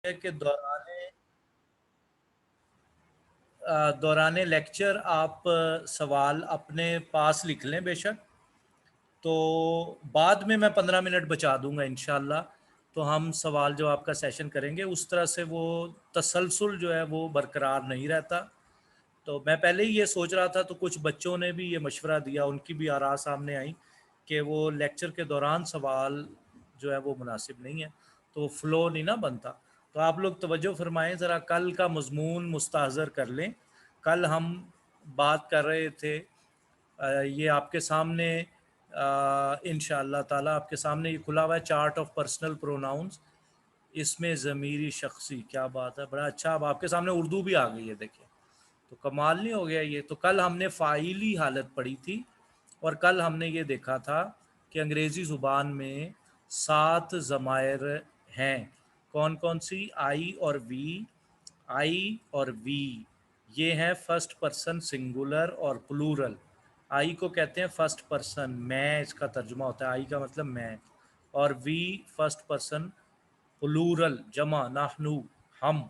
के दौरान लेक्चर आप सवाल अपने पास लिख लें बेशक। तो बाद में मैं 15 मिनट बचा दूंगा इंशाल्लाह। तो हम सवाल जो आपका सेशन करेंगे उस तरह से वो तसलसल जो है वो बरकरार नहीं रहता। तो मैं पहले ही ये सोच रहा था, तो कुछ बच्चों ने भी ये मशवरा दिया, उनकी भी आरा सामने आई कि वो लेक्चर के दौरान सवाल जो है वो मुनासिब नहीं है, तो फ़्लो नहीं ना बनता। तो आप लोग तवज्जो फरमाएं, ज़रा कल का मज़मून मुस्तहज़र कर लें। कल हम बात कर रहे थे, ये आपके सामने इंशाअल्लाह ताला आपके सामने ये खुला हुआ है, चार्ट ऑफ पर्सनल प्रोनाउंस। इसमें ज़मीरी शख्सी, क्या बात है, बड़ा अच्छा। अब आपके सामने उर्दू भी आ गई है, देखिए तो कमाल नहीं हो गया ये। तो कल हमने फ़ाइली हालत पढ़ी थी और कल हमने ये देखा था कि अंग्रेज़ी ज़ुबान में 7 ज़मायर हैं। कौन कौन सी? आई और वी। आई और वी ये हैं फर्स्ट पर्सन सिंगुलर और प्लूरल। आई को कहते हैं फर्स्ट पर्सन, मैं, इसका तर्जुमा होता है आई का मतलब मैं। और वी फर्स्ट पर्सन प्लूरल, जमा, नाहनु, हम।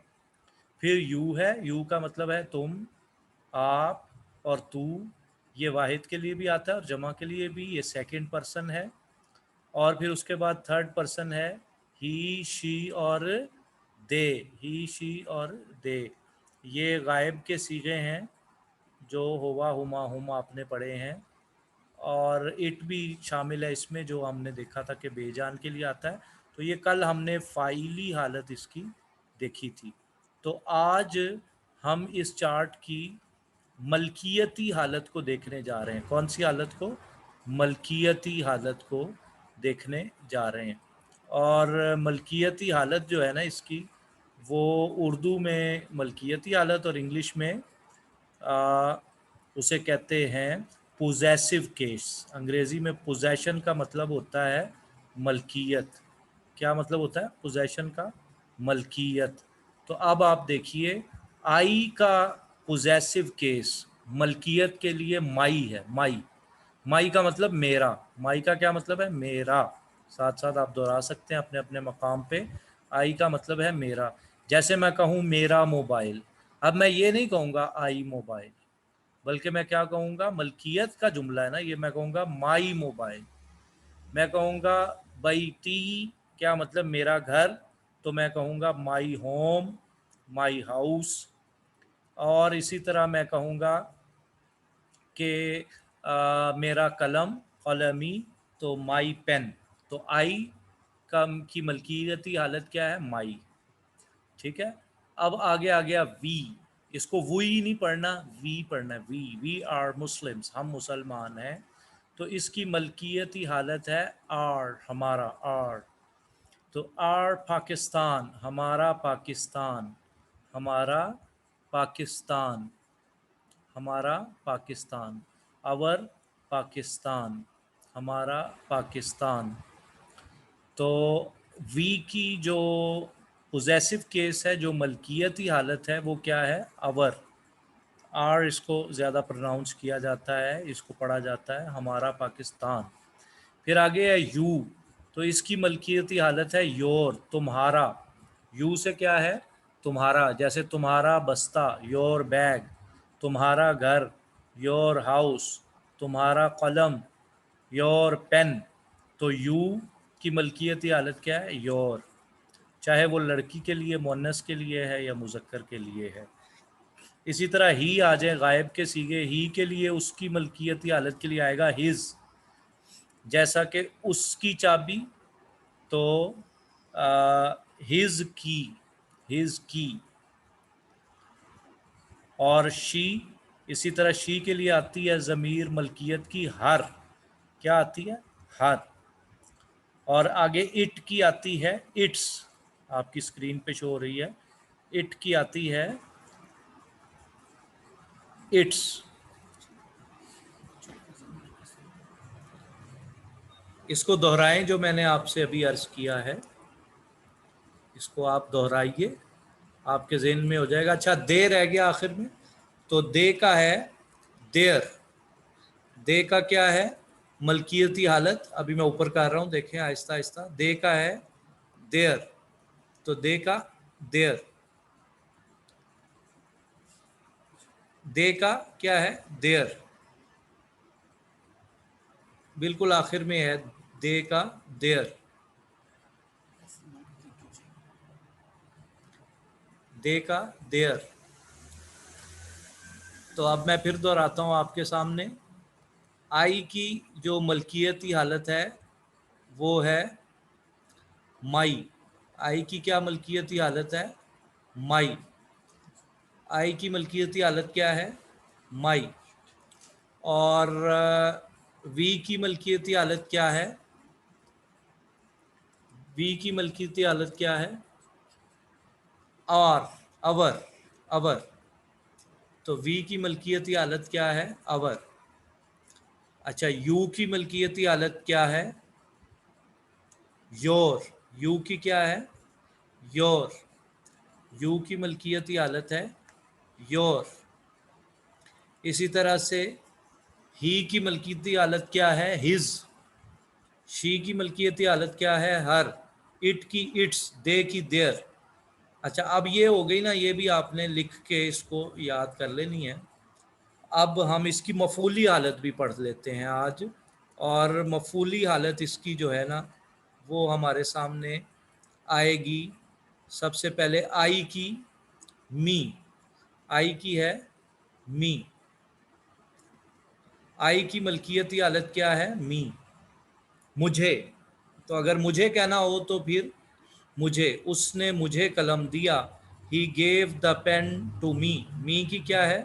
फिर यू है, यू का मतलब है तुम, आप और तू। ये वाहिद के लिए भी आता है और जमा के लिए भी, ये सेकंड पर्सन है। और फिर उसके बाद थर्ड पर्सन है ही, शी और दे। ही, शी और दे ये गायब के सीगे हैं, जो हुआ, हुमा, हुम आपने पढ़े हैं। और इट भी शामिल है इसमें, जो हमने देखा था कि बेजान के लिए आता है। तो ये कल हमने फ़ाइली हालत इसकी देखी थी। तो आज हम इस चार्ट की मलकियती हालत को देखने जा रहे हैं। कौन सी हालत को? मलकियती हालत को देखने जा रहे हैं। और मलकियती हालत जो है ना इसकी, वो उर्दू में मलकियती हालत और इंग्लिश में उसे कहते हैं पोजेसिव केस। अंग्रेज़ी में पोजेशन का मतलब होता है मलकियत। क्या मतलब होता है पोजेशन का? मलकियत। तो अब आप देखिए, आई का पोजेसिव केस मलकियत के लिए माई है। माई, माई का मतलब मेरा। माई का क्या मतलब है? मेरा। साथ साथ आप दोहरा सकते हैं अपने अपने मकाम पे। आई का मतलब है मेरा। जैसे मैं कहूँ मेरा मोबाइल, अब मैं ये नहीं कहूँगा आई मोबाइल, बल्कि मैं क्या कहूँगा? मलकियत का जुमला है ना ये, मैं कहूँगा माई मोबाइल। मैं कहूँगा बैती, क्या मतलब? मेरा घर। तो मैं कहूँगा माई होम, माई हाउस। और इसी तरह मैं कहूँगा कि मेरा कलम, कलमी, तो माई पेन। तो आई का की मलकियती हालत क्या है? माई। ठीक है। अब आगे आ गया वी। इसको वी नहीं पढ़ना, वी पढ़ना है। वी आर मुस्लिम्स, हम मुसलमान हैं। तो इसकी मलकियती हालत है आर, हमारा, आर। तो आर पाकिस्तान, हमारा पाकिस्तान, हमारा पाकिस्तान, हमारा पाकिस्तान। अवर पाकिस्तान, हमारा पाकिस्तान। तो वी की जो पोजेसिव केस है, जो मलकियती हालत है, वो क्या है? अवर। आर इसको ज़्यादा प्रोनाउंस किया जाता है, इसको पढ़ा जाता है हमारा पाकिस्तान। फिर आगे है यू। तो इसकी मलकियती हालत है योर, तुम्हारा। यू से क्या है? तुम्हारा। जैसे तुम्हारा बस्ता, योर बैग। तुम्हारा घर, योर हाउस। तुम्हारा कलम, योर पेन। तो यू की मलकियती हालत क्या है? योर। चाहे वो लड़की के लिए, मुअन्नस के लिए है या मुज़क्कर के लिए है। इसी तरह ही आ जाए गायब के सीगे, ही के लिए उसकी मलकियती हालत के लिए आएगा हिज। जैसा कि उसकी चाबी, तो हिज की, हिज की। और शी, इसी तरह शी के लिए आती है ज़मीर मलकियत की हर। क्या आती है? हर। और आगे इट की आती है इट्स। आपकी स्क्रीन पे शो हो रही है, इट की आती है इट्स। इसको दोहराएं जो मैंने आपसे अभी अर्ज किया है, इसको आप दोहराइए, आपके जहन में हो जाएगा। अच्छा, दे रह गया आखिर में। तो दे का है देयर। दे का क्या है? मलकियती हालत। अभी मैं ऊपर कर रहा हूँ, देखें आहिस्ता आहिस्ता। दे का है देयर। तो दे का देयर, दे का क्या है, देयर, बिल्कुल आखिर में है दे का, देयर, दे का देयर। तो अब मैं फिर दोहराता हूँ आपके सामने, आई की जो मलकियती हालत है वो है माई। आई की क्या मलकियती हालत है, माई। आई की मलकियती हालत क्या है, माई। और वी की मलकियती हालत क्या है, वी की मलकियती हालत क्या है, आर, अवर, अवर। तो वी की मलकियती हालत क्या है, अवर। अच्छा, यू की मलकियती हालत क्या है, योर। यू की क्या है, योर। यू की मलकियती हालत है योर। इसी तरह से ही की मलकियती हालत क्या है, हिज। शी की मलकियती हालत क्या है, हर। इट की इट्स, दे की देयर। अच्छा, अब ये हो गई ना, ये भी आपने लिख के इसको याद कर लेनी है। अब हम इसकी मफूली हालत भी पढ़ लेते हैं आज। और मफूली हालत इसकी जो है ना वो हमारे सामने आएगी। सबसे पहले आई की, मी। आई की है मी। आई की मलकियती हालत क्या है, मी, मुझे। तो अगर मुझे कहना हो तो फिर मुझे, उसने मुझे कलम दिया, he gave the pen to me. Me की क्या है,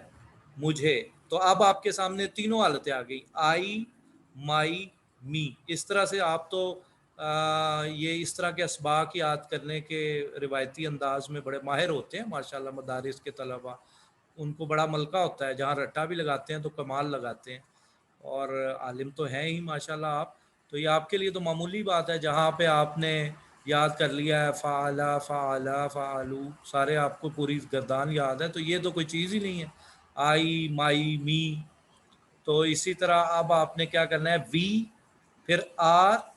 मुझे। तो अब आपके सामने तीनों हालतें आ गई, आई, माई, मी। इस तरह से आप तो ये इस तरह के असबाक याद करने के रिवायती अंदाज में बड़े माहिर होते हैं माशाल्लाह। मदारिस के तलबा, उनको बड़ा मलका होता है, जहाँ रट्टा भी लगाते हैं तो कमाल लगाते हैं। और आलिम तो हैं ही माशाल्लाह आप। तो ये आपके लिए तो मामूली बात है, जहाँ पे आपने याद कर लिया है फ़ाला, फ़ाला, फ़ालू, सारे आपको पूरी गर्दान याद है, तो ये तो कोई चीज़ ही नहीं है। आई, माई, मी। तो इसी तरह अब आपने क्या करना है, वी, फिर आर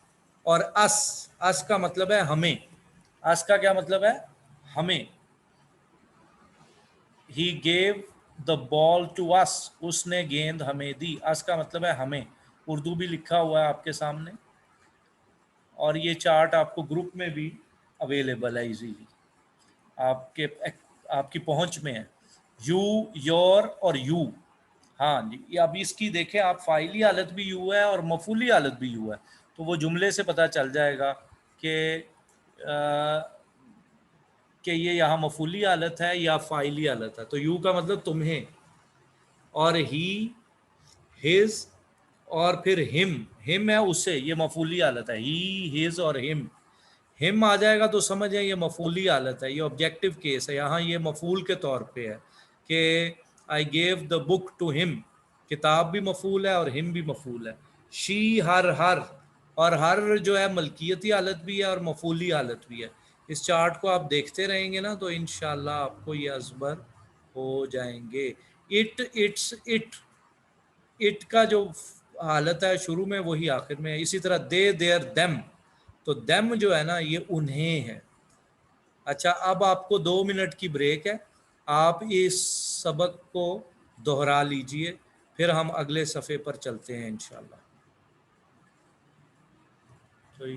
और अस। अस का मतलब है हमें। अस का क्या मतलब है, हमें। He gave the ball to us, उसने गेंद हमें दी। अस का मतलब है हमें। उर्दू भी लिखा हुआ है आपके सामने, और ये चार्ट आपको ग्रुप में भी अवेलेबल है इजीली, आपके आपकी पहुंच में है। यू, योर और यू। हाँ जी, ये अभी इसकी देखें आप, फाइली हालत भी यू है और मफूली हालत भी यू है। तो वो जुमले से पता चल जाएगा कि कि ये यहाँ मफूली हालत है या फाइली हालत है। तो यू का मतलब तुम्हें, और ही, हिज, और फिर हिम है उसे, ये मफूली हालत है, ही, हिज और हिम आ जाएगा तो समझ जाए ये मफूली हालत है, ये ऑब्जेक्टिव केस है। यहाँ ये मफूल के तौर पे है कि I gave the book to him. किताब भी मफूल है और हिम भी मफूल है। She, her. और हर जो है मलकियती हालत भी है और मफूली हालत भी है। इस चार्ट को आप देखते रहेंगे ना तो इंशाल्लाह आपको ये अजबर हो जाएंगे। इट, इट्स, इट का जो हालत है शुरू में वही आखिर में है। इसी तरह दे, देयर, देम। तो देम जो है ना ये उन्हें है। अच्छा, अब आपको 2 मिनट की ब्रेक है, आप इस सबक को दोहरा लीजिए, फिर हम अगले सफ़े पर चलते हैं इंशाल्लाह। तो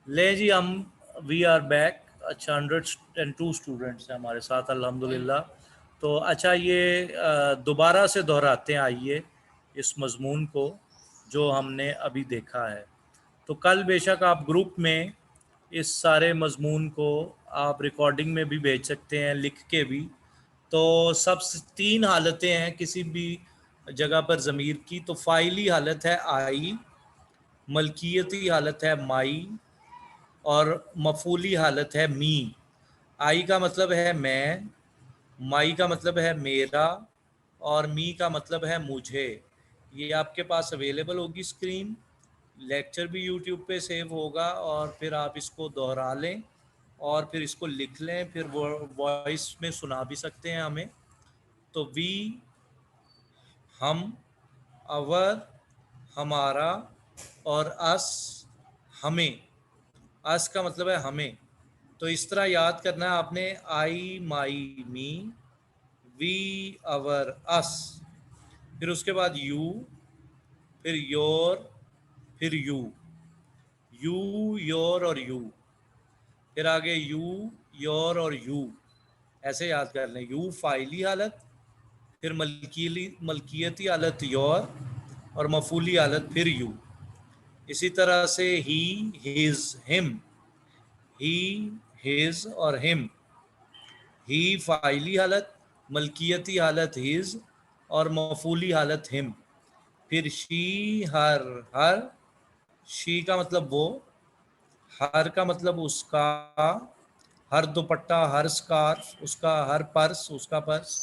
ले जी, हम वी आर बैक। अच्छा, 102 स्टूडेंट्स हैं हमारे साथ, अल्हम्दुलिल्लाह। तो अच्छा, ये दोबारा से दोहराते हैं आइए इस मजमून को जो हमने अभी देखा है। तो कल बेशक आप ग्रुप में इस सारे मजमून को आप रिकॉर्डिंग में भी भेज सकते हैं, लिख के भी। तो सब 3 हालतें हैं किसी भी जगह पर ज़मीर की। तो फ़ाइली हालत है आई, मलकियती हालत है माई, और मफूली हालत है मी। आई का मतलब है मैं, माई का मतलब है मेरा, और मी का मतलब है मुझे। ये आपके पास अवेलेबल होगी स्क्रीन। लेक्चर भी यूट्यूब पे सेव होगा, और फिर आप इसको दोहरा लें और फिर इसको लिख लें, फिर वो वॉइस में सुना भी सकते हैं हमें। तो वी हम, अवर हमारा, और अस हमें। अस का मतलब है हमें। तो इस तरह याद करना है आपने, आई माई मी, वी अवर अस, फिर उसके बाद यू, फिर योर, फिर यू योर और यू, फिर आगे यू योर और यू। ऐसे याद कर लें। यू फाइली हालत, फिर मलकियती हालत योर, और मफूली हालत फिर यू। इसी तरह से ही, हिज, हिम, ही, हिज और हिम। ही फाइली हालत, मलकियती हालत हिज, और मफूली हालत हिम। फिर शी, हर, हर, शी का मतलब वो, हर का मतलब उसका, हर दुपट्टा, हर स्कार्फ उसका, हर पर्स उसका पर्स,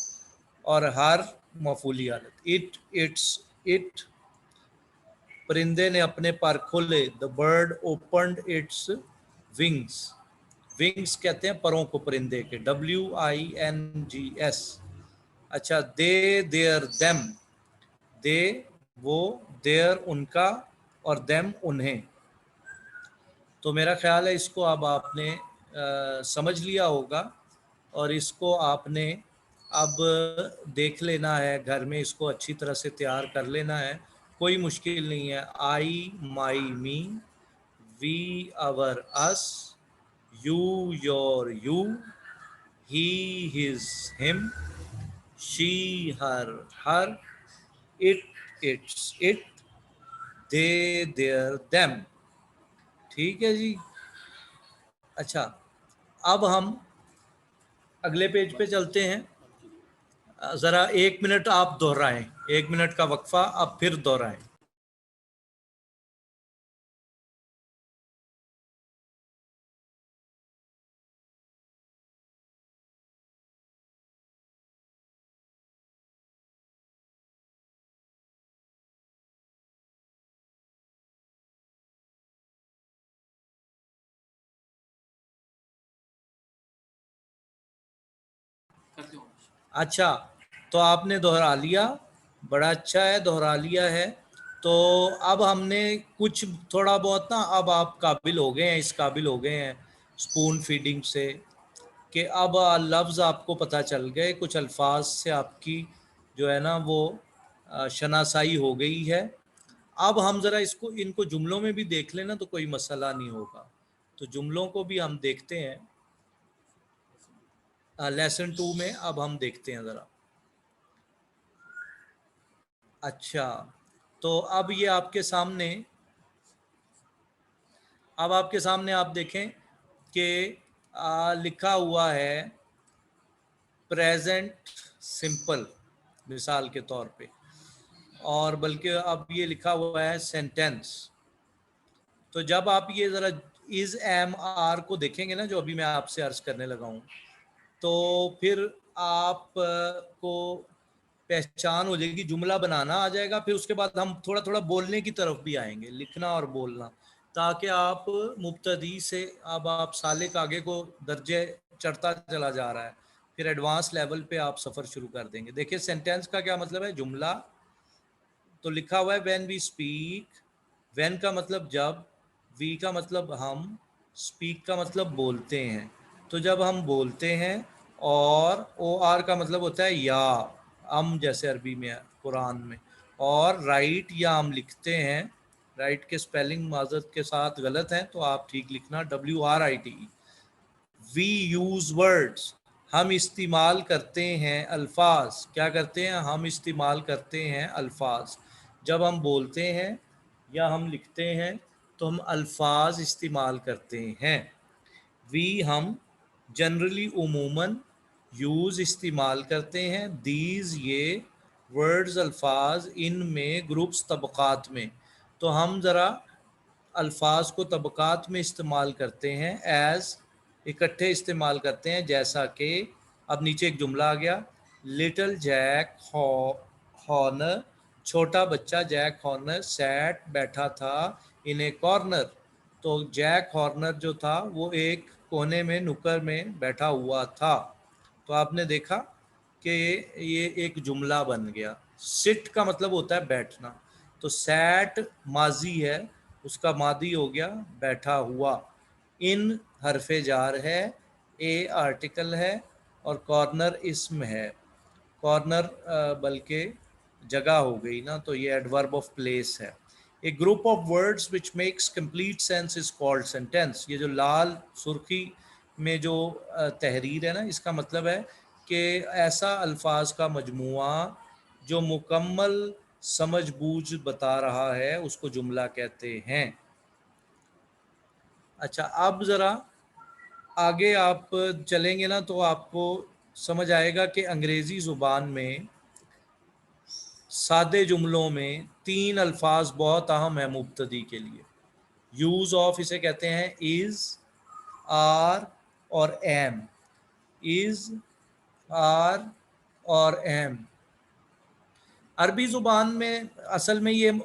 और हर मफूली हालत इट, इट्स, इट, परिंदे ने अपने पर खोले, the bird opened its wings. Wings कहते हैं परों को परिंदे के, WINGS। अच्छा, दे, देयर, देम, दे वो, देयर उनका, और देम उन्हें। तो मेरा ख्याल है इसको अब आपने समझ लिया होगा, और इसको आपने अब देख लेना है घर में, इसको अच्छी तरह से तैयार कर लेना है। कोई मुश्किल नहीं है। I my me, we our us, you your you, he his him, she her her, it its it, they their them. ठीक है जी। अच्छा, अब हम अगले पेज पे चलते हैं। ज़रा 1 मिनट आप दोहराएं, 1 मिनट का वक्फा, अब फिर दोहराएं। अच्छा, तो आपने दोहरा लिया, बड़ा अच्छा है, दोहरा लिया है। तो अब हमने कुछ थोड़ा बहुत ना, अब आप काबिल हो गए हैं, इस काबिल हो गए हैं स्पून फीडिंग से, कि अब लफ्ज़ आपको पता चल गए, कुछ अल्फाज से आपकी जो है ना वो शनासाई हो गई है। अब हम ज़रा इसको, इनको जुमलों में भी देख लेना तो कोई मसला नहीं होगा। तो जुमलों को भी हम देखते हैं लेसन 2 में। अब हम देखते हैं ज़रा। अच्छा, तो अब ये आपके सामने, अब आपके सामने आप देखें कि लिखा हुआ है प्रेजेंट सिंपल, मिसाल के तौर पे, और बल्कि अब ये लिखा हुआ है सेंटेंस। तो जब आप ये ज़रा इज़, एम, आर को देखेंगे ना, जो अभी मैं आपसे अर्ज करने लगा हूँ, तो फिर आप को पहचान हो जाएगी, जुमला बनाना आ जाएगा। फिर उसके बाद हम थोड़ा थोड़ा बोलने की तरफ भी आएंगे, लिखना और बोलना, ताकि आप मुब्तदी से, अब आप सालिक आगे को दर्जे चढ़ता चला जा रहा है, फिर एडवांस लेवल पे आप सफ़र शुरू कर देंगे। देखिए, सेंटेंस का क्या मतलब है, जुमला। तो लिखा हुआ है व्हेन वी स्पीक, व्हेन का मतलब जब, वी का मतलब हम, स्पीक का मतलब बोलते हैं। तो जब हम बोलते हैं, और ओ आर का मतलब होता है या, हम जैसे अरबी में है, कुरान में, और राइट या हम लिखते हैं, राइट के स्पेलिंग माजरत के साथ गलत है तो आप ठीक लिखना, WRITE। वी यूज वर्ड्स, हम इस्तेमाल करते हैं अल्फाज। क्या करते हैं? हम इस्तेमाल करते हैं अल्फाज। जब हम बोलते हैं या हम लिखते हैं तो हम अल्फाज इस्तेमाल करते हैं। वी हम जनरली उमूमन यूज़ इस्तेमाल करते हैं। दीज ये वर्ड्स अल्फाज इन में ग्रुप्स तबक़ात में, तो हम ज़रा अल्फाज को तबक़ात में इस्तेमाल करते हैं, एज़ इकट्ठे इस्तेमाल करते हैं। जैसा कि अब नीचे एक जुमला आ गया, लिटिल जैक हॉर्नर, छोटा बच्चा जैक हॉर्नर सैट बैठा था इन ए कॉर्नर। तो जैक हॉर्नर जो था वो एक कोने में नुक्कड़ में बैठा हुआ था। तो आपने देखा कि ये एक जुमला बन गया। सिट का मतलब होता है बैठना, तो सैट माजी है, उसका मादी हो गया बैठा हुआ। इन हरफे जार है, ए आर्टिकल है और कॉर्नर इसम है। कॉर्नर बल्कि जगह हो गई ना, तो ये एडवर्ब ऑफ प्लेस है। A group of words which makes complete sense is called sentence. ये जो लाल सुर्खी में जो तहरीर है ना, इसका मतलब है कि ऐसा अल्फाज का मजमुआ जो मुकम्मल समझ बूझ बता रहा है उसको जुमला कहते हैं। अच्छा, अब ज़रा आगे आप चलेंगे ना तो आपको समझ आएगा कि अंग्रेज़ी ज़ुबान में सादे जुमलों में 3 अल्फाज बहुत अहम है मुब्तदी के लिए। यूज़ ऑफ इसे कहते हैं इज़, आर और एम। इज़, आर और एम। अरबी ज़ुबान में असल में ये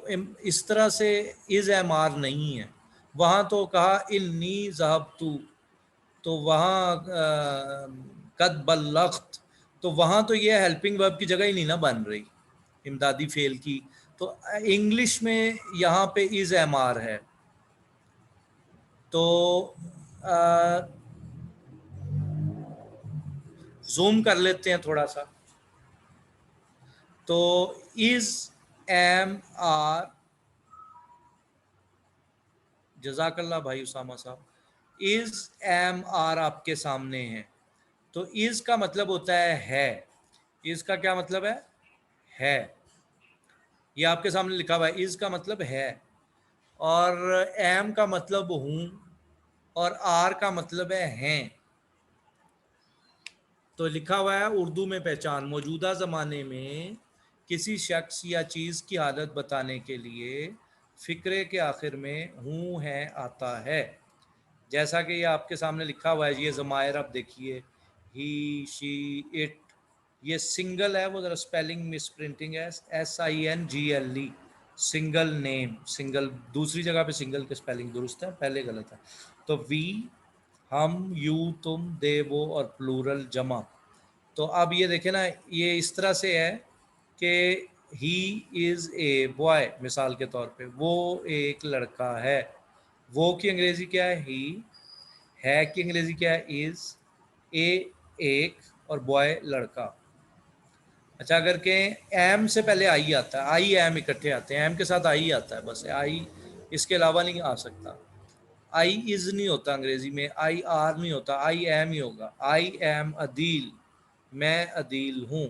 इस तरह से इज़ एम आर नहीं है। वहाँ तो कहा इन्नी ज़हबतु, तो वहाँ कद बल्लग़्त, तो वहाँ तो ये हेल्पिंग वर्ब की जगह ही नहीं ना बन रही, इमदादी फेल की। तो इंग्लिश में यहाँ पे इज़ एम आर है। तो जूम कर लेते हैं थोड़ा सा। तो इज़ एम आर, जज़ाकल्लाह भाई उसामा साहब, इज़ एम आर आपके सामने है। तो इज़ का मतलब होता है। इज़ का क्या मतलब है। ये आपके सामने लिखा हुआ है, इज़ का मतलब है, और एम का मतलब हूँ, और आर का मतलब है हैं। तो लिखा हुआ है उर्दू में पहचान, मौजूदा ज़माने में किसी शख्स या चीज़ की हालत बताने के लिए फ़िक्रे के आखिर में हूँ है आता है। जैसा कि ये आपके सामने लिखा हुआ है, ये ज़मायर आप देखिए, ही, शी, इट, ये सिंगल है, वो ज़रा स्पेलिंग मिस प्रिंटिंग है, SINGLE, सिंगल नेम। सिंगल दूसरी जगह पे सिंगल के स्पेलिंग दुरुस्त है, पहले गलत है। तो वी हम, यू तुम, दे वो, और प्लूरल जमा। तो अब ये देखें ना, ये इस तरह से है कि ही इज़ ए बॉय, मिसाल के तौर पे वो एक लड़का है। वो की अंग्रेज़ी क्या है? ही। है की अंग्रेज़ी क्या है? इज़। ए एक और बॉय लड़का। अच्छा, अगर के एम से पहले आई आता है, आई एम इकट्ठे आते हैं, एम के साथ आई आता है, बस आई, इसके अलावा नहीं आ सकता। आई इज़ नहीं होता अंग्रेज़ी में, आई आर नहीं होता, आई एम ही होगा। आई एम अदील, मैं अदील हूँ।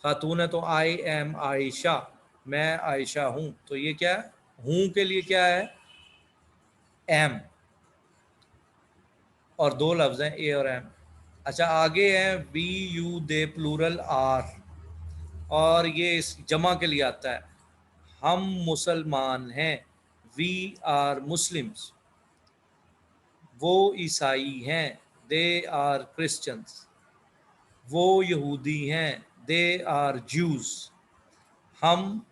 खातून है तो आई एम आयशा, मैं आयशा हूँ। तो ये क्या है? हूँ के लिए क्या है? एम, और दो लफ्ज़ हैं ए और एम। अच्छा, आगे है we, you, they, plural are, और ये इस जमा के लिए आता है, हम मुसलमान हैं, वी आर मुस्लिम्स। वो ईसाई हैं, दे आर क्रिश्चियंस। वो यहूदी हैं, दे आर ज्यूज़। हम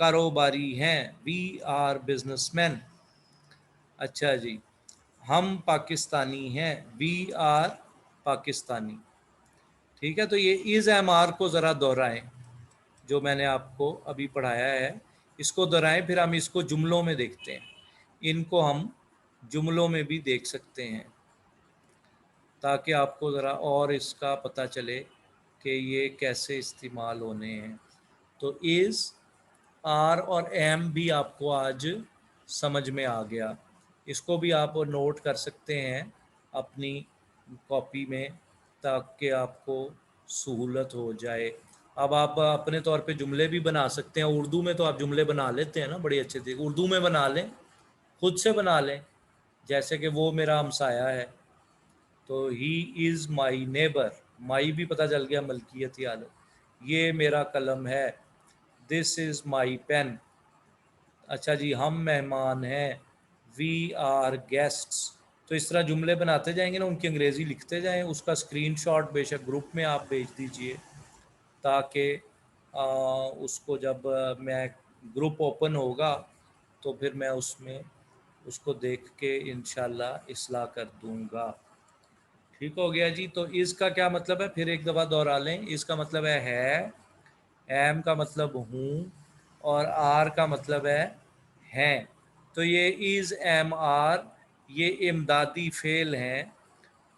कारोबारी हैं, वी आर बिजनेसमैन। अच्छा जी, हम पाकिस्तानी हैं, वी आर पाकिस्तानी। ठीक है, तो ये इज़ एम आर को ज़रा दोहराएं, जो मैंने आपको अभी पढ़ाया है, इसको दोहराएं, फिर हम इसको जुमलों में देखते हैं। इनको हम जुमलों में भी देख सकते हैं ताकि आपको ज़रा और इसका पता चले कि ये कैसे इस्तेमाल होने हैं। तो इज़, आर और एम भी आपको आज समझ में आ गया। इसको भी आप नोट कर सकते हैं अपनी कॉपी में, ताकि आपको सहूलत हो जाए। अब आप अपने तौर पे जुमले भी बना सकते हैं। उर्दू में तो आप जुमले बना लेते हैं ना बड़ी अच्छे से, उर्दू में बना लें, खुद से बना लें। जैसे कि वो मेरा हमसाया है, तो ही इज़ माई नेबर, माई भी पता चल गया मलकियती हालत। ये मेरा कलम है, दिस इज़ माई पेन। अच्छा जी, हम मेहमान हैं, वी आर गेस्ट्स। तो इस तरह जुमले बनाते जाएंगे ना, उनकी अंग्रेज़ी लिखते जाएं। उसका स्क्रीनशॉट बेशक ग्रुप में आप भेज दीजिए, ताकि उसको जब मैं ग्रुप ओपन होगा तो फिर मैं उसमें उसको देख के इंशाल्लाह इस्लाह कर दूंगा। ठीक हो गया जी। तो इसका क्या मतलब है, फिर एक दफ़ा दोहरा लें। इसका मतलब है, एम का मतलब हूँ, और आर का मतलब है हैं। तो ये इज़ एम आर, ये इमदादी फ़ेल हैं।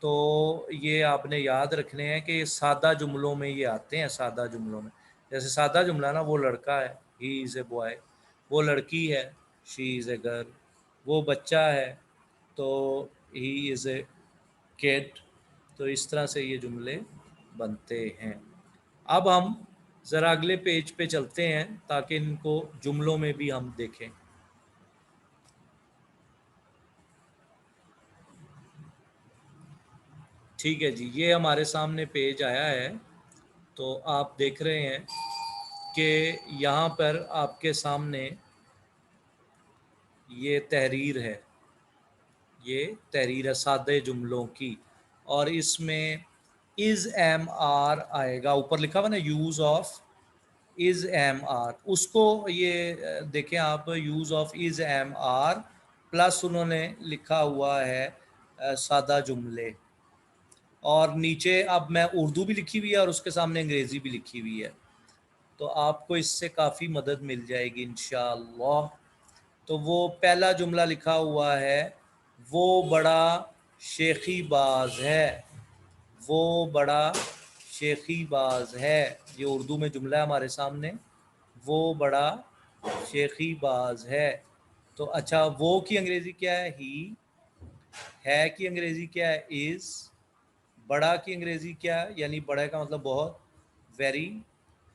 तो ये आपने याद रखने हैं कि सादा जुमलों में ये आते हैं। सादा जुमलों में, जैसे सादा जुमला ना, वो लड़का है, ही इज़ ए बॉय, वो लड़की है, शी इज़ ए गर्ल, वो बच्चा है, तो ही इज़ ए किड। तो इस तरह से ये जुमले बनते हैं। अब हम ज़रा अगले पेज पे चलते हैं, ताकि इनको जुमलों में भी हम देखें। ठीक है जी, ये हमारे सामने पेज आया है। तो आप देख रहे हैं कि यहाँ पर आपके सामने ये तहरीर है, ये तहरीर है सादे जुमलों की। और इसमें इज़ एम आर आएगा, ऊपर लिखा हुआ ना use of is am are, उसको ये देखें आप, use of is am are plus उन्होंने लिखा हुआ है सादा जुमले। और नीचे अब मैं उर्दू भी लिखी हुई है और उसके सामने अंग्रेज़ी भी लिखी हुई है। तो आपको इससे काफ़ी मदद मिल जाएगी इंशाअल्लाह। तो वो पहला जुमला लिखा हुआ है, वो बड़ा शेखी बाज है, वो बड़ा शेखी बाज है। ये उर्दू में जुमला है हमारे सामने, वो बड़ा शेखी बाज है। तो अच्छा, वो की अंग्रेज़ी क्या है, ही। है की अंग्रेज़ी क्या है, इज़। बड़ा की अंग्रेज़ी क्या है, यानी बड़ा का मतलब बहुत, वेरी।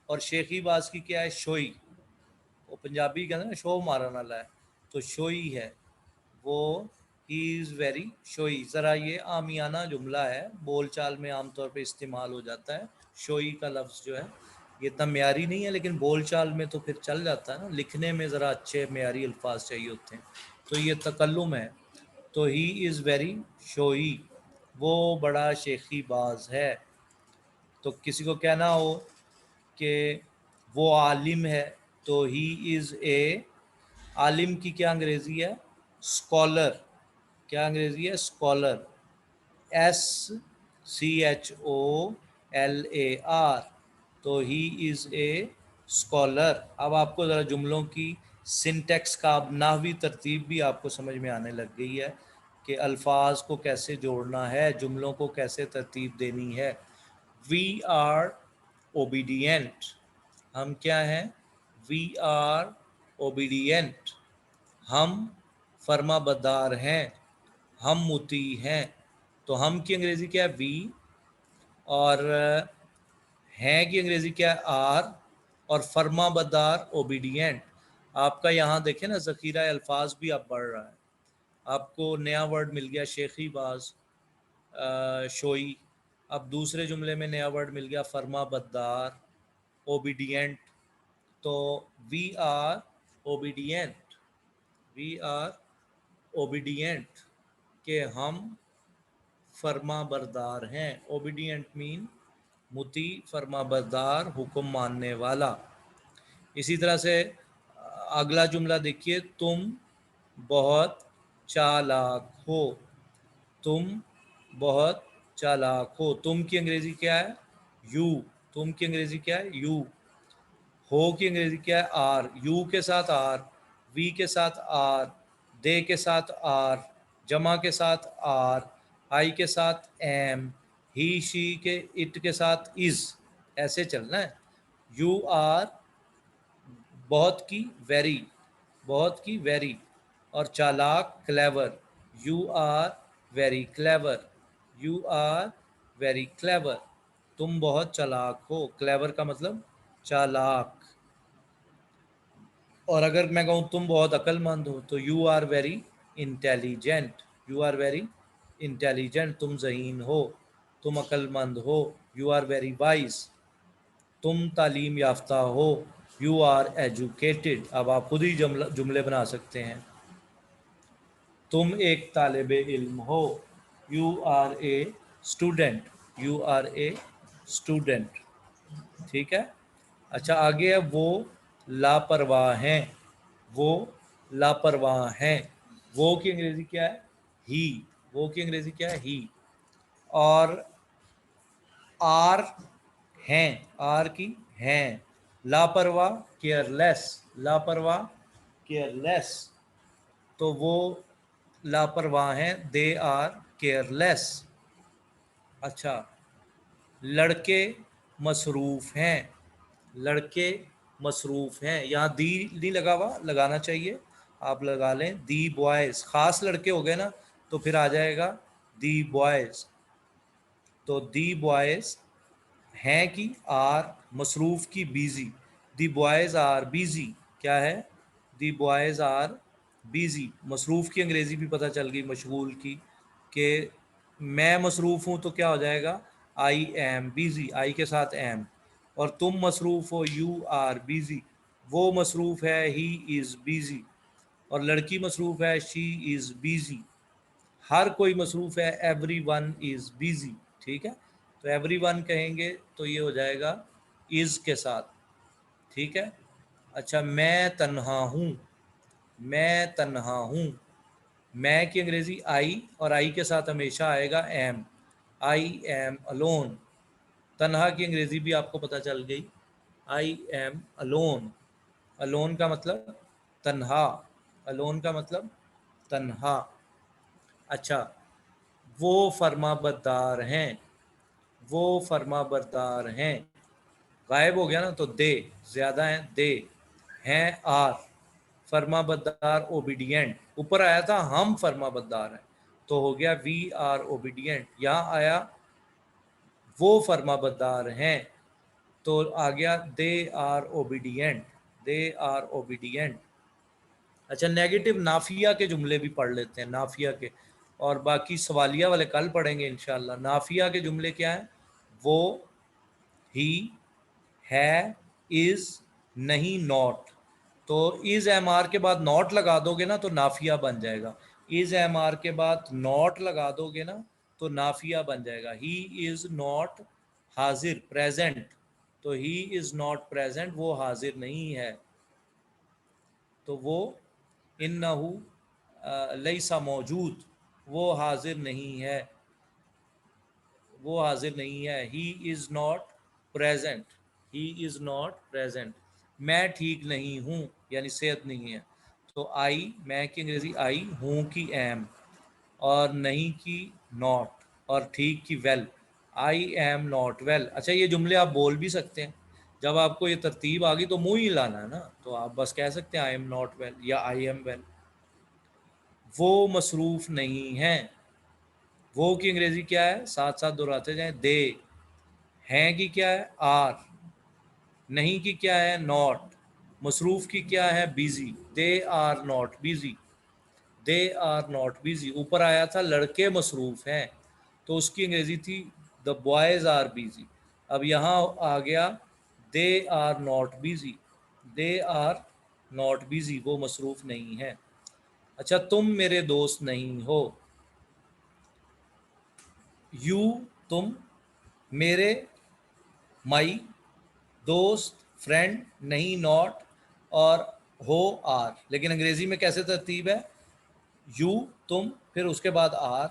और शेखी बाज की क्या है, शोई। वो पंजाबी कहते हैं ना, शो मारन वाला है, तो शोई है वो। He is very showy. ज़रा ये आमियाना जुमला है, बोल चाल में आमतौर पे इस्तेमाल हो जाता है। शोई का लफ्ज़ जो है ये इतना म्यारी नहीं है, लेकिन बोल चाल में तो फिर चल जाता है ना। लिखने में ज़रा अच्छे म्यारी अल्फाज चाहिए होते हैं, तो ये तकल्लुम है। तो ही इज़ वेरी शोई, वो बड़ा शेखी बाज है। तो किसी को कहना हो कि वो आलिम है, तो ही इज़ ए, आलिम की क्या अंग्रेज़ी है, स्कॉलर। क्या अंग्रेज़ी है, scholar, S C H O L A R. तो ही इज़ ए स्कॉलर। अब आपको ज़रा जुमलों की सिंटेक्स का, अब नाहवी तरतीब भी आपको समझ में आने लग गई है कि अल्फाज को कैसे जोड़ना है, जुमलों को कैसे तरतीब देनी है। वी आर ओबीडियंट, हम क्या हैं, वी आर ओबीडियंट, हम फर्मा बरदार हैं, हम मुती हैं। तो हम की अंग्रेज़ी क्या है, वी। और हैं की अंग्रेज़ी क्या है, आर। और फर्मा बरदार ओबीडियंट। आपका यहाँ देखें ना, ज़ख़ीरा अल्फाज भी अब बढ़ रहा है। आपको नया वर्ड मिल गया शेखी बाज, शोई। अब दूसरे जुमले में नया वर्ड मिल गया फर्मा बरदार, ओबीडियंट। तो we are obedient, we are obedient, के हम फर्मा बरदार हैं। ओबीडियंट मीन मुती, फर्मा बरदार, हुक्म मानने वाला। इसी तरह से अगला जुमला देखिए, तुम बहुत चालाक हो, तुम बहुत चालाक हो। तुम की अंग्रेज़ी क्या है, यू। तुम की अंग्रेज़ी क्या है, यू। हो की अंग्रेज़ी क्या है, आर। यू के साथ आर, वी के साथ आर, दे के साथ आर, जमा के साथ आर, आई के साथ एम, ही शी के इट के साथ इज़। ऐसे चलना है। यू आर बहुत की वेरी, बहुत की वेरी। और चालाक clever, you are very clever, you are very clever, तुम बहुत चालाक हो। क्लेवर का मतलब चालाक। और अगर मैं कहूँ तुम बहुत अक्लमंद हो तो you are very intelligent, you are very intelligent, तुम ज़हीन हो, तुम अक्लमंद हो, यू आर वेरी वाइज, तुम तालीम याफ्ता हो, यू आर एजुकेटेड। अब आप खुद ही जुमले बना सकते हैं। तुम एक तालिब इल्म हो, you are a student, you are a student. ठीक है। अच्छा आगे है वो लापरवाह हैं, वो लापरवाह हैं, वो की अंग्रेजी क्या है? ही, वो की अंग्रेजी क्या है? ही। और आर हैं, आर की हैं, लापरवाह केयरलेस, लापरवाह केयरलेस, तो वो लापरवाह हैं, दे आर केयरलेस। अच्छा, लड़के मसरूफ़ हैं, लड़के मसरूफ़ हैं, यहाँ दी नहीं लगा हुआ, लगाना चाहिए, आप लगा लें दी बॉयज़, ख़ास लड़के हो गए ना तो फिर आ जाएगा दी बॉयज़। तो दी बॉयज़ हैं की आर, मसरूफ़ की busy, the boys are busy, क्या है? The boys are busy. मसरूफ़ की अंग्रेज़ी भी पता चल गई, मशगूल की, कि मैं मसरूफ़ हूँ तो क्या हो जाएगा? आई एम बिज़ी, आई के साथ एम। और तुम मसरूफ़ हो, यू आर बिज़ी, वो मसरूफ़ है, ही इज़ बिज़ी। और लड़की मसरूफ़ है, शी इज़ बिज़ी। हर कोई मसरूफ़ है, एवरी वन इज़ बिज़ी। ठीक है, तो एवरी वन कहेंगे तो ये हो जाएगा इज़ के साथ। ठीक है। अच्छा, मैं तन्हा हूँ, मैं तन्हा हूँ, मैं की अंग्रेज़ी आई, और आई के साथ हमेशा आएगा एम, आई एम अलोन। तन्हा की अंग्रेज़ी भी आपको पता चल गई, आई एम अलोन। अलोन का मतलब तन्हा, अलोन का मतलब तन्हा। अच्छा, वो फर्माबरदार हैं, वो फर्माबरदार हैं, गायब हो गया ना तो दे, ज़्यादा हैं, दे हैं आर, फर्माबरदार ओबीडियंट, ऊपर आया था हम फर्माबरदार हैं तो हो गया वी आर ओबीडियंट। यहाँ आया वो फर्माबरदार हैं तो आ गया they are obedient, they are obedient. अच्छा, नेगेटिव नाफिया के जुमले भी पढ़ लेते हैं, नाफिया के, और बाकी सवालिया वाले कल पढ़ेंगे इंशाल्लाह। नाफिया के जुमले क्या हैं? वो, ही, है, इज, नहीं, नॉट। तो इज एम आर के बाद नॉट लगा दोगे ना तो नाफिया बन जाएगा, इज एम आर के बाद नॉट लगा दोगे ना तो नाफिया बन जाएगा। ही इज नॉट हाजिर, प्रेजेंट, तो ही इज नॉट प्रेजेंट, वो हाजिर नहीं है, तो वो इन्नहु लैसा मौजूद, वो हाजिर नहीं है, वो हाजिर नहीं है। He is not present, he is not present. मैं ठीक नहीं हूँ, यानी सेहत नहीं है, तो आई, मैं की अंग्रेज़ी आई, हूँ की एम, और नहीं की नॉट, और ठीक की well, I am not well. अच्छा, ये जुमले आप बोल भी सकते हैं, जब आपको ये तरतीब आ गई तो मुँह ही लाना है ना, तो आप बस कह सकते हैं आई एम नॉट वेल या आई एम वेल। वो मसरूफ़ नहीं हैं, वो की अंग्रेज़ी क्या है? साथ साथ दोहराते जाएं, दे। हैं की क्या है? आर। नहीं की क्या है? नॉट। मसरूफ़ की क्या है? Busy, they are not busy, they are not busy. ऊपर आया था लड़के मसरूफ़ हैं तो उसकी अंग्रेज़ी थी द बॉयज़ आर बिज़ी। अब यहाँ आ गया they are not busy, they are not busy, वो मसरूफ़ नहीं है। अच्छा, तुम मेरे दोस्त नहीं हो, यू तुम, मेरे माई दोस्त, फ्रेंड, नहीं नॉट, और हो आर। लेकिन अंग्रेजी में कैसे तरतीब है? यू तुम, फिर उसके बाद आर,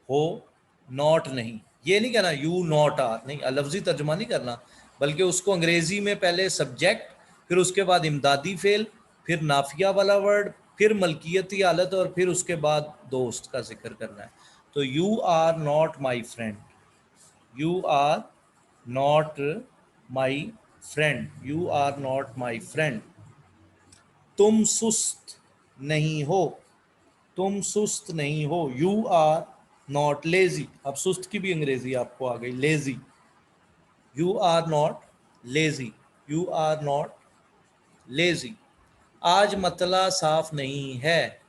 हो, नॉट नहीं। ये नहीं कहना यू नॉट आर, नहीं, लफ्जी तर्जुमा नहीं करना, बल्कि उसको अंग्रेजी में पहले सब्जेक्ट, फिर उसके बाद इमदादी फेल, फिर नाफिया वाला वर्ड, फिर मलकियती हालत, और फिर उसके बाद दोस्त का जिक्र करना है। तो you are not my friend, you are not my friend, you are not my friend. तुम सुस्त नहीं हो, तुम सुस्त नहीं हो, यू आर नॉट लेजी। अब सुस्त की भी अंग्रेजी आपको आ गई, lazy. You are not lazy, you are not lazy. आज मतला साफ नहीं है,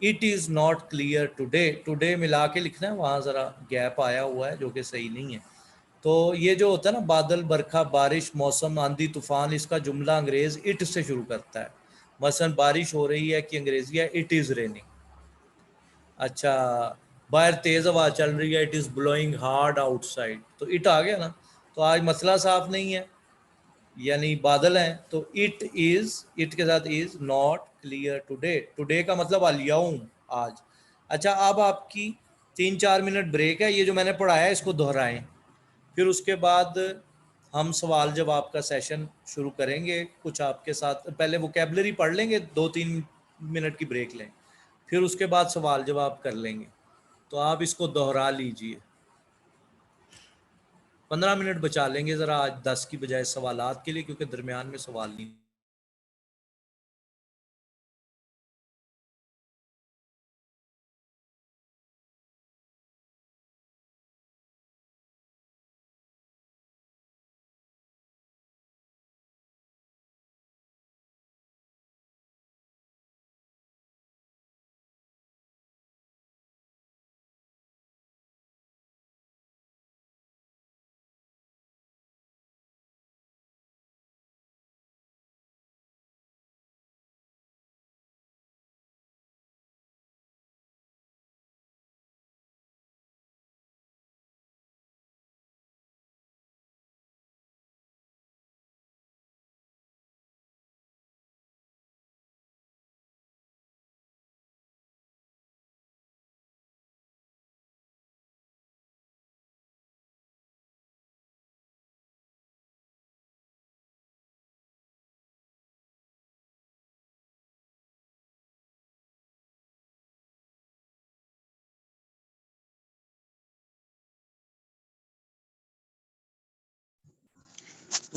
it is not clear today. Today मिला के लिखना है, वहाँ ज़रा गैप आया हुआ है जो कि सही नहीं है। तो ये जो होता है ना, बादल, बरखा, बारिश, मौसम, आंधी, तूफान, इसका जुमला अंग्रेज इट से शुरू करता है। मसलन बारिश हो रही है कि अंग्रेजी है इट इज़ रेनिंग। अच्छा, बाहर तेज़ हवा चल रही है, it is blowing hard outside, तो इट आ गया ना। तो आज मसला साफ नहीं है यानी बादल हैं, तो इट इज़, इट के साथ is not clear today. Today का मतलब अलयौम, आज। अच्छा, अब आपकी 3-4 मिनट ब्रेक है, ये जो मैंने पढ़ाया है इसको दोहराएं, फिर उसके बाद हम सवाल जवाब का सेशन शुरू करेंगे। कुछ आपके साथ पहले वोकेबलरी पढ़ लेंगे, 2-3 मिनट की ब्रेक लें, फिर उसके बाद सवाल जवाब कर लेंगे। तो आप इसको दोहरा लीजिए, 15 मिनट बचा लेंगे ज़रा आज 10 की बजाय सवालात के लिए, क्योंकि दरमियान में सवाल नहीं।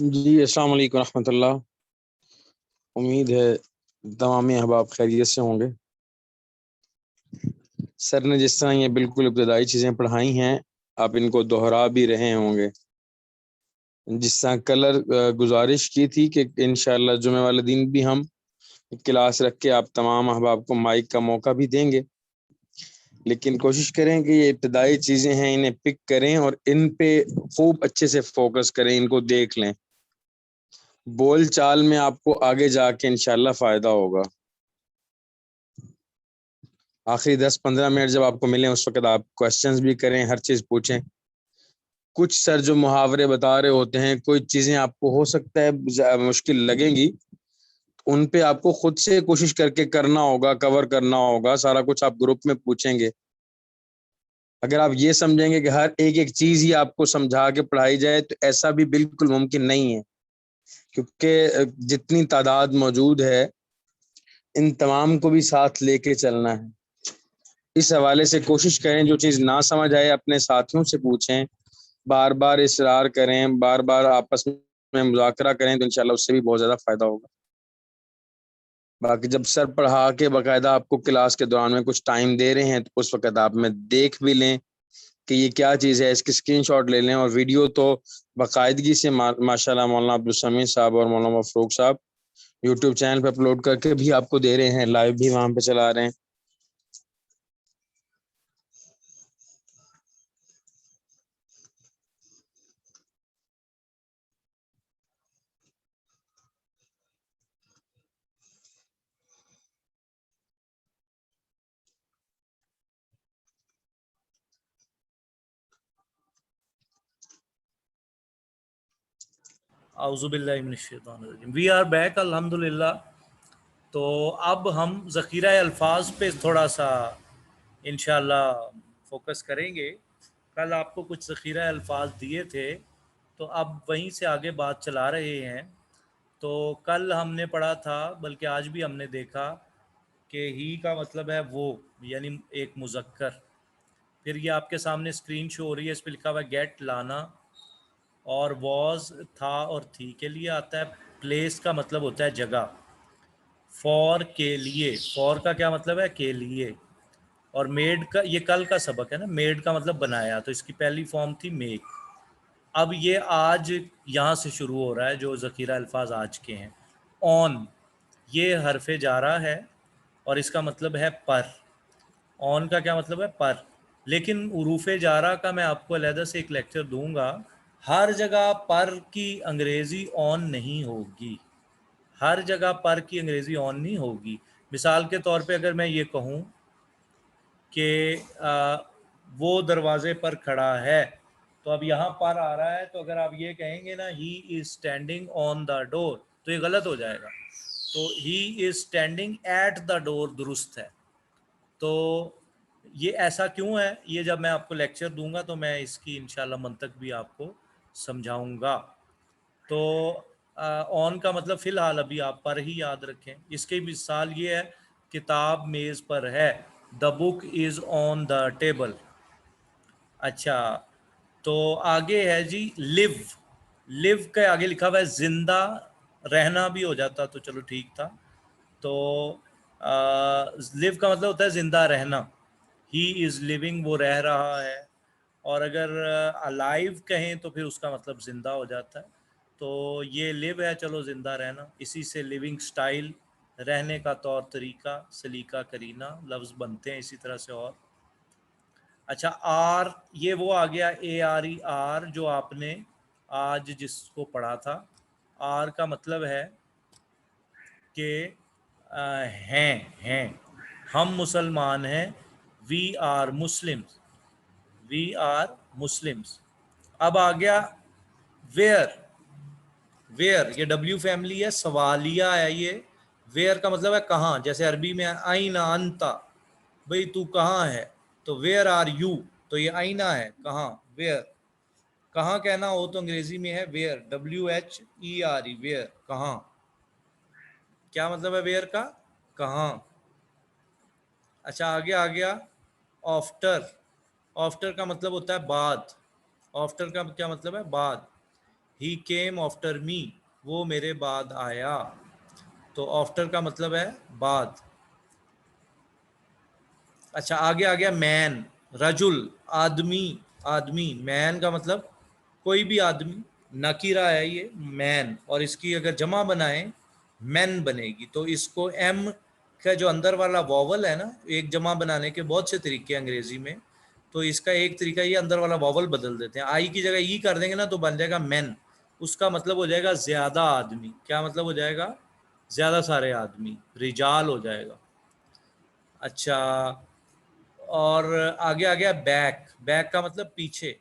जी अस्सलाम वालेकुम रहमतुल्लाह। उम्मीद है तमाम अहबाब खैरियत से होंगे। सर ने जिस तरह ये बिल्कुल इब्तदाई चीज़ें पढ़ाई हैं, आप इनको दोहरा भी रहे होंगे। जिस तरह कलर गुजारिश की थी कि इंशाअल्लाह जुमे वाले दिन भी हम क्लास रख के आप तमाम अहबाब को माइक का मौका भी देंगे, लेकिन कोशिश करें कि ये इब्तदाई चीज़ें हैं इन्हें पिक करें और इन पे खूब अच्छे से फोकस करें, इनको देख लें। बोल चाल में आपको आगे जाके इंशाल्लाह फ़ायदा होगा। आखिरी 10-15 मिनट जब आपको मिले उस वक्त आप क्वेश्चंस भी करें, हर चीज़ पूछें। कुछ सर जो मुहावरे बता रहे होते हैं, कोई चीज़ें आपको हो सकता है मुश्किल लगेंगी, उन पे आपको खुद से कोशिश करके करना होगा, कवर करना होगा। सारा कुछ आप ग्रुप में पूछेंगे। अगर आप ये समझेंगे कि हर एक एक चीज़ ही आपको समझा के पढ़ाई जाए, तो ऐसा भी बिल्कुल मुमकिन नहीं है, क्योंकि जितनी तादाद मौजूद है इन तमाम को भी साथ लेके चलना है। इस हवाले से कोशिश करें जो चीज़ ना समझ आए अपने साथियों से पूछें, बार बार इसरार करें, बार बार आपस में मुज़ाकरा करें, तो इंशाल्लाह उससे भी बहुत ज़्यादा फ़ायदा होगा। बाकी जब सर पढ़ा के बाकायदा आपको क्लास के दौरान में कुछ टाइम दे रहे हैं, तो उस वक्त आप में देख भी लें कि ये क्या चीज़ है, इसकी स्क्रीनशॉट ले लें। और वीडियो तो बाकायदगी से माशाल्लाह मौलाना अब्दुल समीद साहब और मौलाना मफरूक साहब यूट्यूब चैनल पे अपलोड करके भी आपको दे रहे हैं, लाइव भी वहाँ पे चला रहे हैं। आउज़ुबिल्लाहिमिनश्शैतानिर्रजीम। वी आर बैक अल्हम्दुलिल्लाह। तो अब हम ज़ख़ीरा अल्फाज पे थोड़ा सा इंशाल्लाह फोकस करेंगे। कल आपको कुछ ज़ख़ीरा अल्फाज दिए थे, तो अब वहीं से आगे बात चला रहे हैं। तो कल हमने पढ़ा था, बल्कि आज भी हमने देखा कि ही का मतलब है वो, यानी एक मुज़क्कर। फिर ये आपके सामने स्क्रीन शो हो रही है, इस पर लिखा हुआ है गेट, लाना। और वॉज था और थी के लिए आता है। प्लेस का मतलब होता है जगह। फॉर के लिए, फॉर का क्या मतलब है, के लिए। और मेड का, ये कल का सबक है ना, मेड का मतलब बनाया, तो इसकी पहली फॉर्म थी मेक। अब ये आज यहाँ से शुरू हो रहा है जो ज़ख़ीरा अल्फाज आज के हैं। ऑन, ये हरफ जारा है और इसका मतलब है पर। ऑन का क्या मतलब है? पर। लेकिन उरूफ जारा का मैं आपको अलहदा से एक लेक्चर दूंगा। हर जगह पर की अंग्रेज़ी ऑन नहीं होगी, हर जगह पर की अंग्रेज़ी ऑन नहीं होगी। मिसाल के तौर पे अगर मैं ये कहूँ कि वो दरवाजे पर खड़ा है, तो अब यहाँ पर आ रहा है, तो अगर आप ये कहेंगे ना he is standing on the door, तो ये गलत हो जाएगा। तो he is standing at the door दुरुस्त है। तो ये ऐसा क्यों है, ये जब मैं आपको लेक्चर दूंगा तो मैं इसकी इंशाल्लाह मंतक भी आपको समझाऊंगा। तो ऑन का मतलब फ़िलहाल अभी आप पर ही याद रखें। इसकी मिसाल ये है, किताब मेज़ पर है, the book is on the table. अच्छा, तो आगे है जी लिव। लिव के आगे लिखा हुआ है जिंदा रहना, भी हो जाता तो चलो ठीक था। तो लिव का मतलब होता है जिंदा रहना। ही इज़ लिविंग, वो रह रहा है। और अगर अलाइव कहें तो फिर उसका मतलब जिंदा हो जाता है। तो ये लिव है, चलो जिंदा रहना, इसी से लिविंग स्टाइल, रहने का तौर तरीका, सलीका करीना लफ्ज़ बनते हैं इसी तरह से। और अच्छा, आर, ये वो आ गया ARER जो आपने आज जिसको पढ़ा था। आर का मतलब है कि हैं, हम मुसलमान हैं। We are Muslims, we are Muslims. अब आ गया वेयर। वेयर ये डब्ल्यू फैमिली है, सवालिया है ये। वेयर का मतलब है कहाँ, जैसे अरबी में आईना अंता, भाई तू कहाँ है, तो वेयर आर यू, तो ये आईना है कहाँ, वेयर। कहाँ कहना हो तो अंग्रेजी में है वेयर, WHERE, वेयर, कहाँ। क्या मतलब है वेयर का? कहाँ। अच्छा, आगे आ गया आफ्टर। आफ्टर का मतलब होता है बाद। आफ्टर का क्या मतलब है? बाद। ही केम आफ्टर मी, वो मेरे बाद आया। तो आफ्टर का मतलब है बाद। अच्छा, आगे आ गया मैन, रजुल, आदमी। आदमी, मैन का मतलब कोई भी आदमी, नकीरा है ये मैन, और इसकी अगर जमा बनाएं मैन बनेगी। तो इसको एम का जो अंदर वाला वॉवल है ना, एक जमा बनाने के बहुत से तरीके हैं अंग्रेजी में। तो इसका एक तरीका ये, अंदर वाला वॉवल बदल देते हैं, आई की जगह ई कर देंगे ना तो बन जाएगा मैन। उसका मतलब हो जाएगा ज्यादा आदमी। क्या मतलब हो जाएगा? ज्यादा सारे आदमी, रिजाल हो जाएगा। अच्छा, और आगे आ गया बैक। बैक का मतलब पीछे।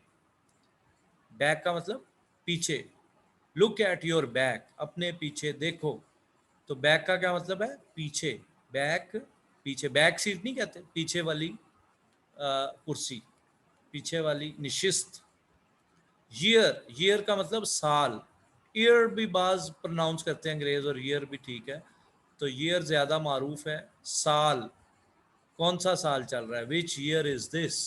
बैक का मतलब पीछे। लुक एट योर बैक, अपने पीछे देखो। तो बैक का क्या मतलब है? पीछे। बैक, पीछे। बैक सीट नहीं कहते, पीछे वाली कुर्सी, पीछे वाली निशिस्त। ईयर, ईयर का मतलब साल। ईयर भी बाज प्रोनाउंस करते हैं अंग्रेज, और ईयर भी ठीक है। तो ईयर ज्यादा मारूफ है। साल, कौन सा साल चल रहा है, विच ईयर इज दिस।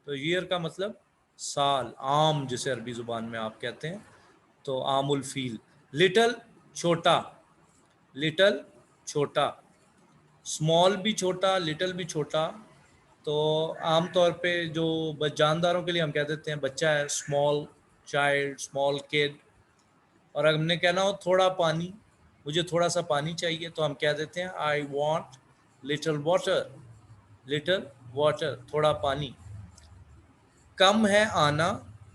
तो ईयर का मतलब साल, आम जिसे अरबी जुबान में आप कहते हैं, तो आमुल फील। लिटल, छोटा। लिटल, छोटा। स्मॉल भी छोटा, लिटल भी छोटा। तो आमतौर पे जो जानदारों के लिए हम कह देते हैं बच्चा है, स्मॉल चाइल्ड, स्मॉल किड। और अगर हमने कहना हो थोड़ा पानी, मुझे थोड़ा सा पानी चाहिए, तो हम कह देते हैं I want little water. Little water, थोड़ा पानी। कम है आना,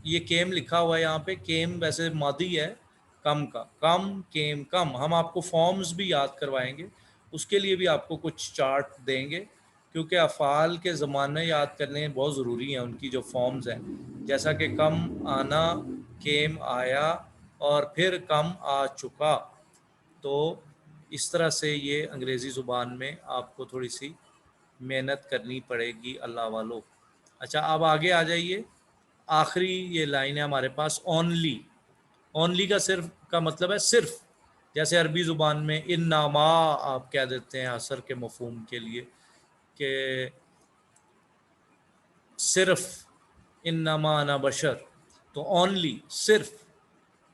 ये केम लिखा हुआ है यहाँ पे। केम वैसे मादी है कम का, कम, केम, कम। हम आपको फॉर्म्स भी याद करवाएंगे, उसके लिए भी आपको कुछ चार्ट देंगे, क्योंकि अफ़ाल के ज़माने याद करने बहुत ज़रूरी हैं, उनकी जो फॉर्म्स हैं, जैसा कि कम आना, केम आया, और फिर कम आ चुका। तो इस तरह से ये अंग्रेज़ी ज़ुबान में आपको थोड़ी सी मेहनत करनी पड़ेगी अल्लाह वालों। अच्छा, अब आगे आ जाइए। आखिरी ये लाइन है हमारे पास, ओनली। ओनली का सिर्फ का मतलब है सिर्फ। जैसे अरबी ज़ुबान में इन्नमा आप कह देते हैं असर के मफहूम के लिए, कि सिर्फ इन्नमा अना बशर। तो ओनली, सिर्फ,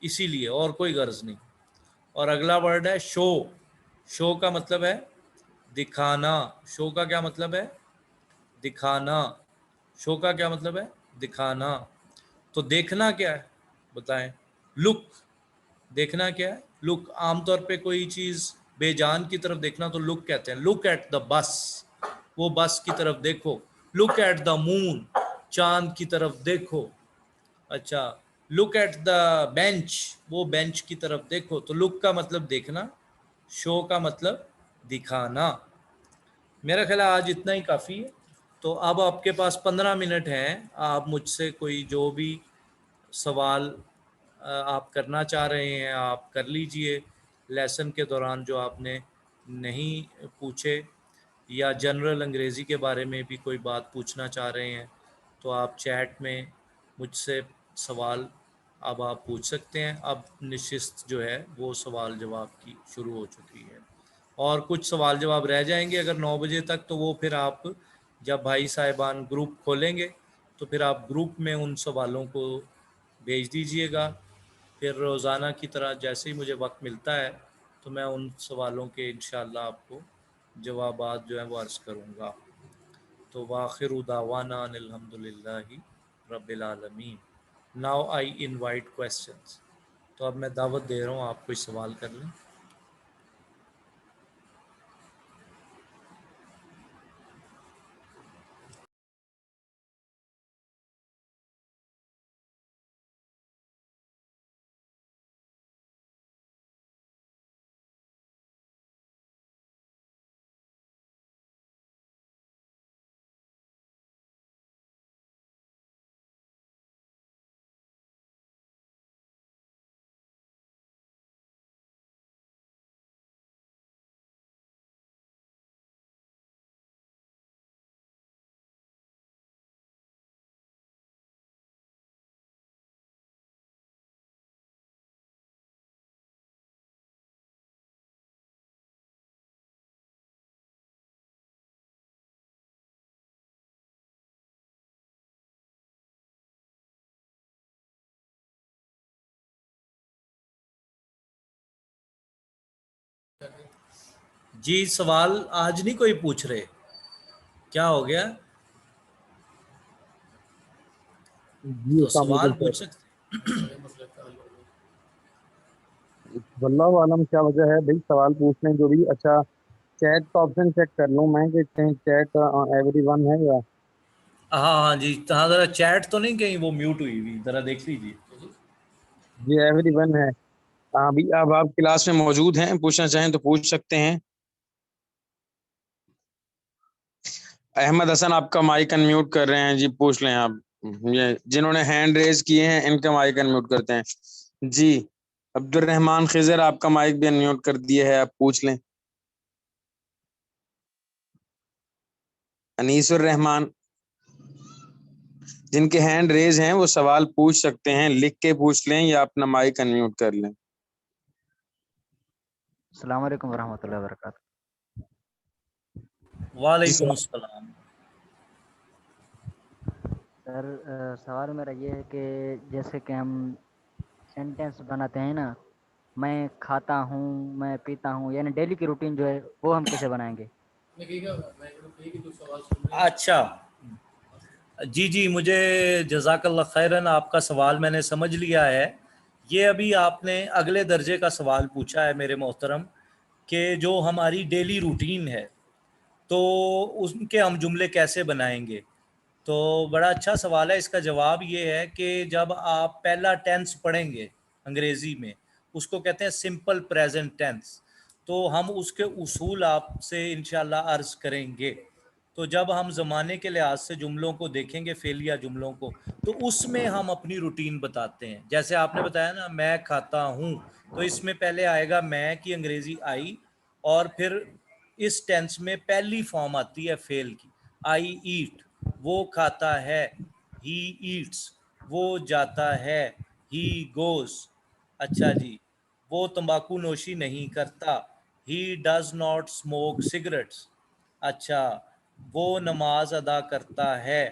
इसीलिए, और कोई गर्ज नहीं। और अगला वर्ड है शो। शो का मतलब है दिखाना। शो का क्या मतलब है? दिखाना। शो का क्या मतलब है? दिखाना। तो देखना क्या है बताएं? लुक। देखना क्या है? लुक। आमतौर पे कोई चीज बेजान की तरफ देखना तो लुक कहते हैं। लुक एट द बस, वो बस की तरफ देखो। लुक एट द मून, चांद की तरफ देखो। अच्छा, लुक एट द बेंच, वो बेंच की तरफ देखो। तो लुक का मतलब देखना, शो का मतलब दिखाना। मेरा ख्याल है आज इतना ही काफ़ी है। तो अब आपके पास 15 मिनट हैं, आप मुझसे कोई जो भी सवाल आप करना चाह रहे हैं आप कर लीजिए लेसन के दौरान, जो आपने नहीं पूछे, या जनरल अंग्रेज़ी के बारे में भी कोई बात पूछना चाह रहे हैं तो आप चैट में मुझसे सवाल अब आप पूछ सकते हैं। अब निशिस्त जो है वो सवाल जवाब की शुरू हो चुकी है, और कुछ सवाल जवाब रह जाएंगे अगर 9 बजे तक, तो वो फिर आप जब भाई साहिबान ग्रुप खोलेंगे तो फिर आप ग्रुप में उन सवालों को भेज दीजिएगा। फिर रोज़ाना की तरह जैसे ही मुझे वक्त मिलता है तो मैं उन सवालों के इंशाअल्लाह आपको जवाबात जो हैं वो अर्ज़ करूँगा। तो वाखिर दावाना अनिल हम्दुलिल्लाहि रब्बिल आलमीन। Now I invite questions. तो अब मैं दावत दे रहा हूँ, आप कोई सवाल कर लें। जी, सवाल आज नहीं कोई पूछ रहे, क्या हो गया? जी तो अस्सलाम वालेकुम सवाल सर। पूछ सकते। वल्लाहु आलम क्या वजह है भाई, सवाल पूछ लें जो भी। अच्छा, चैट का ऑप्शन चेक कर लूं मैं कि कहीं चैट एवरीवन है या। हाँ हाँ जी, हाँ, जरा चैट तो नहीं कहीं वो म्यूट हुई हुई, जरा देख लीजिए। जी एवरीवन है। अभी अब आप क्लास में मौजूद हैं, पूछना चाहें तो पूछ सकते हैं। अहमद हसन आपका माइक अनम्यूट कर रहे हैं जी, पूछ लें आप। ये जिन्होंने हैंड रेज किए हैं इनका माइक अनम्यूट करते हैं जी। अब्दुल रहमान खिजर आपका माइक भी अनम्यूट कर दिया है, आप पूछ लें। अनीसुर रहमान, जिनके हैंड रेज हैं वो सवाल पूछ सकते हैं, लिख के पूछ लें या अपना माइक अनम्यूट कर लें। अस्सलाम वालेकुम वरहमतुल्लाहि वबरकातुहू। जी वालेकुम सर। अस्सलाम। सर सवाल मेरा ये है कि जैसे कि हम सेंटेंस बनाते हैं ना, मैं खाता हूँ, मैं पीता हूँ, यानी डेली की रूटीन जो है वो हम कैसे बनाएंगे? अच्छा, जी जी, मुझे जज़ाकल्लाह खैरन, आपका सवाल मैंने समझ लिया है। ये अभी आपने अगले दर्जे का सवाल पूछा है मेरे मोहतरम, कि जो हमारी डेली रूटीन है तो उनके हम जुमले कैसे बनाएंगे। तो बड़ा अच्छा सवाल है। इसका जवाब ये है कि जब आप पहला टेंस पढ़ेंगे अंग्रेज़ी में, उसको कहते हैं सिंपल प्रेजेंट टेंस, तो हम उसके उसूल आपसे इंशाल्लाह अर्ज़ करेंगे। तो जब हम ज़माने के लिहाज से जुमलों को देखेंगे, फेलिया जुमलों को, तो उसमें हम अपनी रूटीन बताते हैं। जैसे आपने बताया ना, मैं खाता हूँ, तो इसमें पहले आएगा मैं की अंग्रेज़ी आई, और फिर इस टेंस में पहली फॉर्म आती है फेल की, आई ईट। वो खाता है, ही ईट्स। वो जाता है, ही गोज। अच्छा जी, वो तंबाकू नोशी नहीं करता, he does not smoke cigarettes. अच्छा, वो नमाज अदा करता है,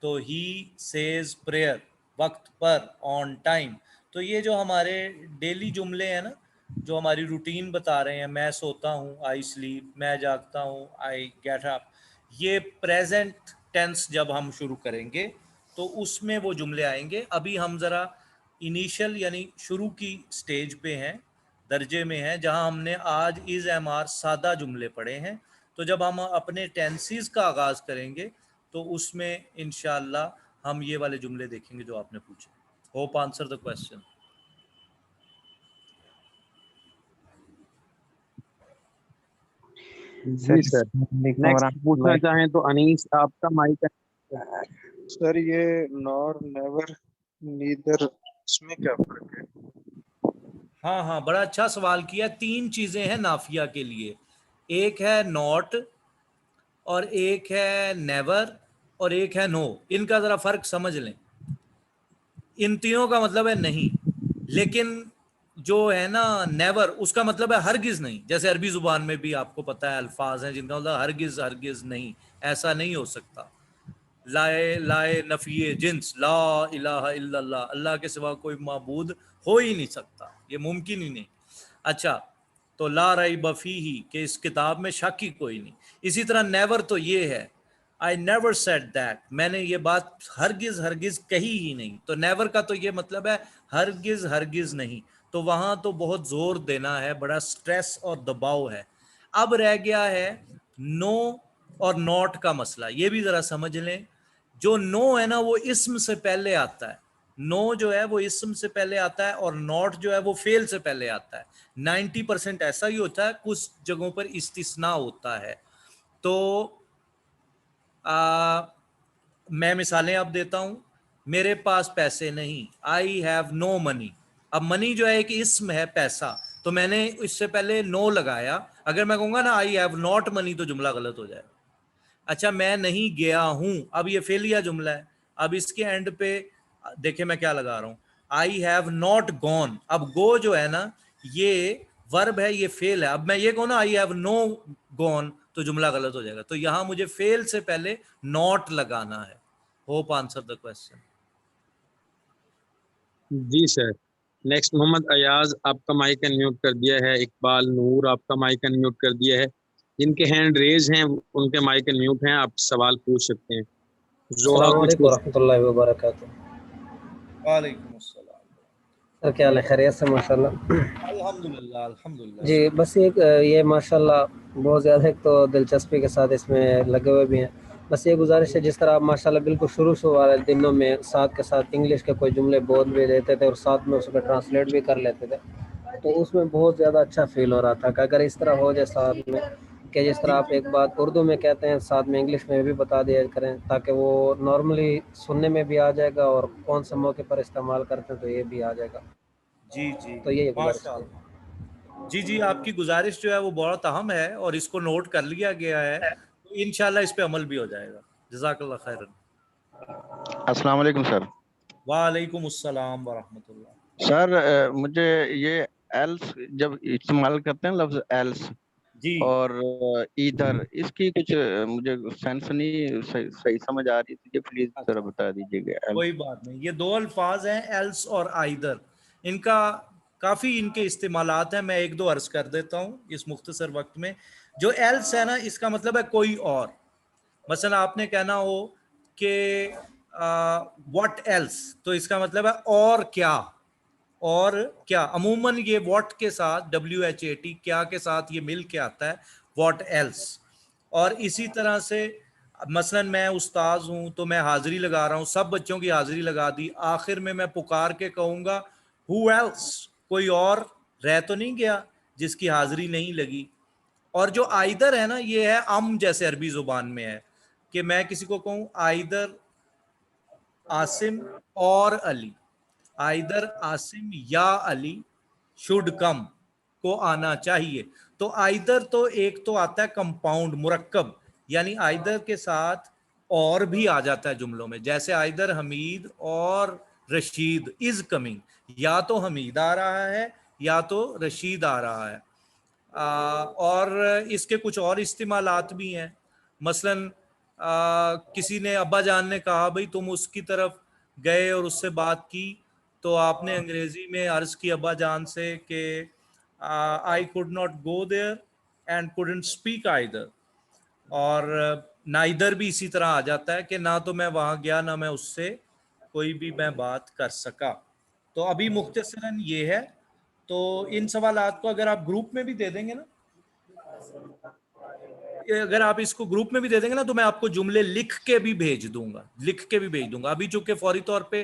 तो ही सेज प्रेयर, वक्त पर, ऑन टाइम। तो ये जो हमारे डेली जुमले हैं ना, जो हमारी रूटीन बता रहे हैं, मैं सोता हूँ, आई स्लीप, मैं जागता हूँ, आई गेट अप, ये प्रेजेंट टेंस जब हम शुरू करेंगे तो उसमें वो जुमले आएंगे। अभी हम ज़रा इनिशियल यानी शुरू की स्टेज पे हैं, दर्जे में हैं, जहां हमने आज इज़ एम आर सादा जुमले पढ़े हैं। तो जब हम अपने टेंसेस का आगाज़ करेंगे तो उसमें इंशाअल्लाह हम ये वाले जुमले देखेंगे जो आपने पूछे। Hope answer the question. जी सर। नेक्स्ट पूछना चाहें तो अनीस, आपका माइक है। सर ये नॉर, नेवर, नीदर, इसमें क्या फर्क है? हाँ हाँ, बड़ा अच्छा सवाल किया। 3 चीजें हैं नाफिया के लिए, एक है नॉट और एक है नेवर और एक है नो। इनका जरा फर्क समझ लें। इन तीनों का मतलब है नहीं, लेकिन जो है ना नेवर, उसका मतलब है हरगिज नहीं। जैसे अरबी जुबान में भी आपको पता है अल्फाज हैं जिनका मतलब हरगिज हरगिज नहीं, ऐसा नहीं हो सकता। लाए लाए नफिए जिन्स, ला इलाहा इल्लल्लाह, अल्लाह के सिवा कोई माबूद हो ही नहीं सकता, ये मुमकिन ही नहीं। अच्छा, तो ला रई बफी ही, कि इस किताब में शक ही कोई नहीं। इसी तरह नेवर तो ये है, आई नेवर सेड दैट, मैंने ये बात हरगिज हरगिज कही ही नहीं। तो नेवर का तो ये मतलब है हरगिज हरगिज नहीं। तो वहां तो बहुत जोर देना है, बड़ा स्ट्रेस और दबाव है। अब रह गया है नो और नॉट का मसला, ये भी जरा समझ लें। जो नो है ना वो इस्म से पहले आता है, नो जो है वो इस्म से पहले आता है, और नॉट जो है वो फेल से पहले आता है। 90% ऐसा ही होता है, कुछ जगहों पर इस्तिस्ना होता है। तो मैं मिसालें अब देता हूं। मेरे पास पैसे नहीं, आई हैव नो मनी। अब मनी जो है एक इस्म है, पैसा, तो मैंने इससे पहले नो लगाया। अगर मैं कहूंगा ना आई हैव नॉट मनी तो जुमला गलत हो जाएगा। अच्छा, मैं नहीं गया हूं, अब ये फेलिया जुमला है। अब इसके एंड पे देखिए मैं क्या लगा रहा हूं, आई हैव नॉट गॉन। अब गो जो है ना ये वर्ब है, ये फेल है। अब मैं ये कहूँ ना आई हैव नो गॉन तो जुमला गलत हो जाएगा। तो यहां मुझे फेल से पहले नॉट लगाना है। Hope answer the question. जी सर। नेक्स्ट मोहम्मद अयाज, आपका माइक अनम्यूट कर दिया है। इकबाल नूर, आपका माइक अनम्यूट कर दिया है। जिनके हैंड रेज हैं उनके माइक अनम्यूट हैं, आप सवाल पूछ सकते हैं। जोहा अस्सलाम कुछ वालेकुम रहमतुल्लाहि व बरकातुहू। वालेकुम अस्सलाम। सर क्या हाल है? खैरियत से? माशाल्लाह। अल्हम्दुलिल्लाह अल्हम्दुलिल्लाह। जी बस एक ये माशाल्लाह बहुत ज़्यादा एक तो दिलचस्पी के साथ इसमें लगे हुए भी हैं। बस ये गुजारिश है, जिस तरह आप माशाल्लाह बिल्कुल शुरू वाले दिनों में साथ के साथ इंग्लिश के कोई जुमले बोल भी देते थे और साथ में उसको ट्रांसलेट भी कर लेते थे, तो उसमें बहुत ज़्यादा अच्छा फील हो रहा था कि अगर इस तरह हो जाए साथ में, कि जिस तरह आप एक बात उर्दू में कहते हैं साथ में इंग्लिश में भी बता दिया करें, ताकि वो नॉर्मली सुनने में भी आ जाएगा और कौन से मौके पर इस्तेमाल करते हैं तो ये भी आ जाएगा। जी जी, तो ये गुजारिश है। माशाअल्लाह। जी जी, आपकी गुजारिश जो है वो बहुत अहम है और इसको नोट कर लिया गया है, तो इंशाल्लाह इस पे अमल भी हो जाएगा। जज़ाकल्लाह खैरन। अस्सलाम वालेकुम सर। वालेकुम अस्सलाम वरहमतुल्लाह। सर मुझे ये एल्स जब इस्तेमाल करते हैं लफ्ज एल्स जी, और इधर, इसकी कुछ मुझे सेंस नहीं सही समझ आ रही थी, प्लीज जरा बता दीजिएगा। कोई बात नहीं। ये दो अल्फाज हैं एल्स और आइदर, इनका काफ़ी इनके इस्तेमालात हैं। मैं एक दो अर्ज कर देता हूँ इस मुख्तसर वक्त में। जो एल्स है ना, इसका मतलब है कोई और। मसलन आपने कहना हो कि व्हाट एल्स, तो इसका मतलब है और क्या। और क्या अमूमन ये व्हाट के साथ WHAT, क्या के साथ ये मिल के आता है, व्हाट एल्स। और इसी तरह से मसलन मैं उस्ताद हूं तो मैं हाजिरी लगा रहा हूं, सब बच्चों की हाजिरी लगा दी, आखिर में मैं पुकार के कहूंगा हु एल्स, कोई और रह तो नहीं गया जिसकी हाजिरी नहीं लगी। और जो आइदर है ना, ये है जैसे अरबी जुबान में है कि मैं किसी को कहूं आइदर आसिम और अली, आइदर आसिम या अली शुड कम, को आना चाहिए। तो आइदर तो एक तो आता है कंपाउंड मुरक्कब, यानी आइदर के साथ और भी आ जाता है जुमलों में। जैसे आइदर हमीद और रशीद इज कमिंग, या तो हमीद आ रहा है या तो रशीद आ रहा है। और इसके कुछ और इस्तेमालात भी हैं। मसलन किसी ने, अब्बा जान ने कहा भाई तुम उसकी तरफ गए और उससे बात की, तो आपने अंग्रेजी में अर्ज की अब्बा जान से कि I could not go there and couldn't speak either. और नाइदर भी इसी तरह आ जाता है कि ना तो मैं वहां गया ना मैं उससे कोई भी मैं बात कर सका। तो अभी मुख्तसरन ये है। तो इन सवालात को अगर आप ग्रुप में भी दे देंगे ना, अगर आप इसको ग्रुप में भी दे देंगे ना, तो मैं आपको जुमले लिख के भी भेज दूंगा। अभी चूंकि फौरी तौर पे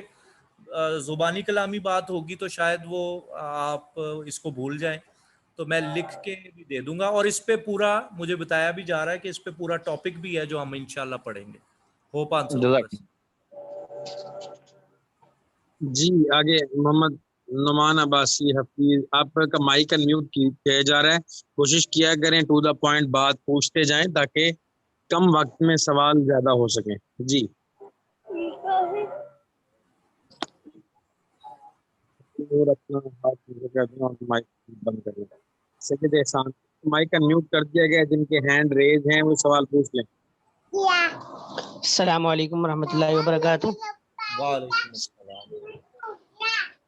जुबानी कलामी बात होगी तो शायद वो आप इसको भूल जाएं, तो मैं लिख के भी दे दूंगा। और इस पे पूरा मुझे बताया भी जा रहा है कि इस पे पूरा टॉपिक भी है जो हम इंशाल्लाह पढ़ेंगे। Hope answer the question. जी आगे मोहम्मद नुमान अब्बासी हफीज, आपका माइक अनम्यूट किया जा रहा है, कोशिश किया करें टू द पॉइंट बात पूछते जाएं ताकि कम वक्त में सवाल ज्यादा हो सके। जी और अपना हाथ नीचे कर दें और माइक बंद कर दें। सैयद एहसान, माइक अनम्यूट कर दिया गया, जिनके हैंड रेज हैं वो सवाल पूछ लें। अस्सलाम वालेकुम रहमतुल्लाहि व बरकातुहू। वालेकुम अस्सलाम।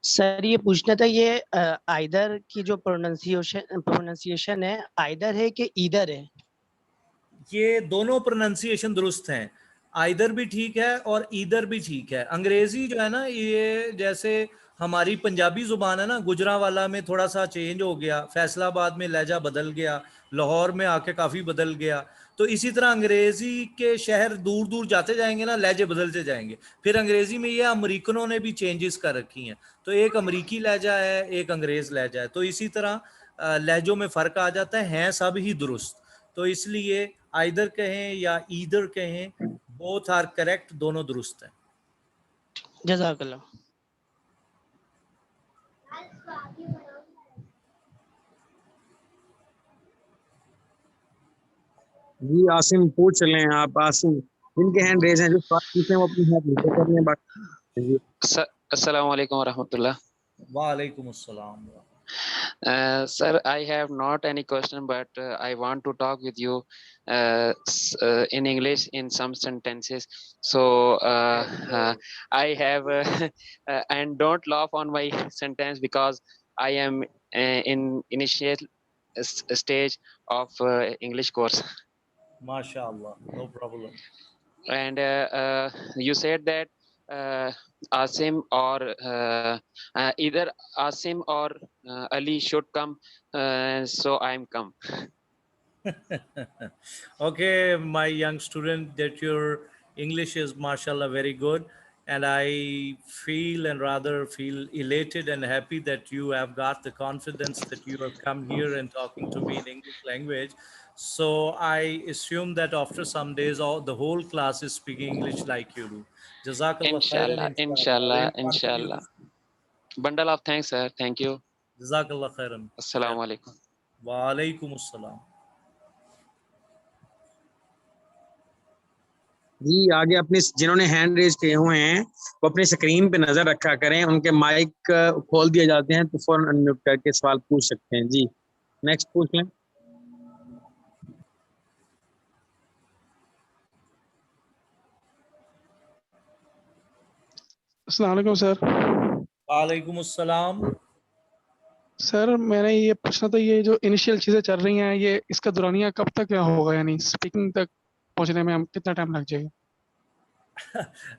सर ये पूछना था, ये आइदर की जो प्रोनाउंसिएशन है, आइदर है कि ईदर है? ये दोनों प्रोनाउंसिएशन दुरुस्त हैं, आइदर भी ठीक है और ईदर भी ठीक है। अंग्रेजी जो है ना, ये जैसे हमारी पंजाबी जुबान है ना, गुजरांवाला में थोड़ा सा चेंज हो गया, फैसलाबाद में लहजा बदल गया, लाहौर में आके काफ़ी बदल गया। तो इसी तरह अंग्रेजी के शहर दूर दूर जाते जाएंगे ना, लहजे बदलते जाएंगे। फिर अंग्रेजी में ये अमरीकनों ने भी चेंजेस कर रखी हैं, तो एक अमरीकी लहजा है, एक अंग्रेज लहजा है। तो इसी तरह लहजों में फ़र्क आ जाता है, हैं सब ही दुरुस्त। तो इसलिए आइदर कहें या ईदर कहें, बोथ आर करेक्ट, दोनों दुरुस्त हैं। जज़ाकल्लाह। जी आसिम पूछ लें आप। आसिम, जिनके हैंड रेज हैं जो सवाल पूछे वो अपनी हाथ नीचे कर लें। बाकी जी Assalamu alaikum wa rahmatullah. वालेकुम अस्सलाम। Sir, I have not any question, but I want to talk with you in English in some sentences. So I have, and don't laugh on my sentence because I am in initial stage of English course. माशाअल्लाह, no problem. And you said that Asim or either Asim or Ali should come, so I'm come. Okay, my young student, that your English is mashallah very good, and I feel and rather feel elated and happy that you have got the confidence that you have come here and talking to me in English language. So I assume that after some days all the whole class is speaking English like you do. Jazakallah khairan, Inshallah, inshallah. I inshallah, am inshallah. confident. Bundle of thanks, sir. Thank you. Jazakallah khairan. Assalamu alaikum. Walaikum assalam. जी आगे अपने जिन्होंने hand raise किए हुए हैं वो अपनी screen पे नजर रखा करें, उनके माइक खोल दिए जाते हैं तो फौरन अनम्यूट करके सवाल पूछ सकते हैं। जी नेक्स्ट पूछ लें। अस्सलाम वालेकुम सर। वालेकुम अस्सलाम। सर मैंने ये पूछना था, ये जो इनिशियल चीज़ें चल रही हैं, ये इसका दुरानिया कब तक होगा, यानी स्पीकिंग तक पहुंचने में हम कितना टाइम लग जाएगा?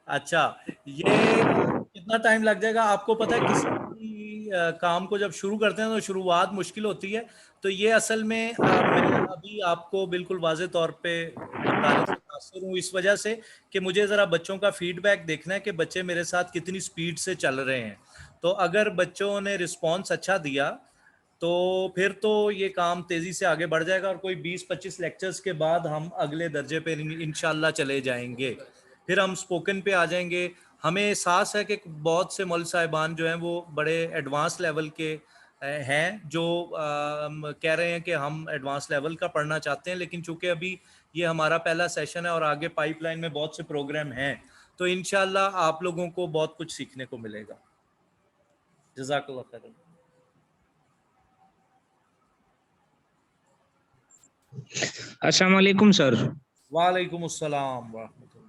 अच्छा, ये कितना टाइम लग जाएगा? आपको पता है किसी भी काम को जब शुरू करते हैं तो शुरुआत मुश्किल होती है। तो ये असल में मैं अभी आपको बिल्कुल वाज़े तौर पे बताने से कासिर हूँ, इस वजह से कि मुझे ज़रा बच्चों का फीडबैक देखना है कि बच्चे मेरे साथ कितनी स्पीड से चल रहे हैं। तो अगर बच्चों ने रिस्पॉन्स अच्छा दिया तो फिर तो ये काम तेज़ी से आगे बढ़ जाएगा और कोई 20-25 लेक्चर्स के बाद हम अगले दर्जे पे इंशाल्लाह चले जाएंगे। फिर हम स्पोकन पे आ जाएंगे। हमें एहसास है कि बहुत से मौलवी साहिबान जो हैं वो बड़े एडवांस लेवल के हैं, जो कह रहे हैं कि हम एडवांस लेवल का पढ़ना चाहते हैं, लेकिन चूंकि अभी ये हमारा पहला सेशन है और आगे पाइपलाइन में बहुत से प्रोग्राम हैं, तो इंशाल्लाह आप लोगों को बहुत कुछ सीखने को मिलेगा। जज़ाकल्लाह खैर। अस्सलाम वालेकुम सर। वालेकुम अस्सलाम।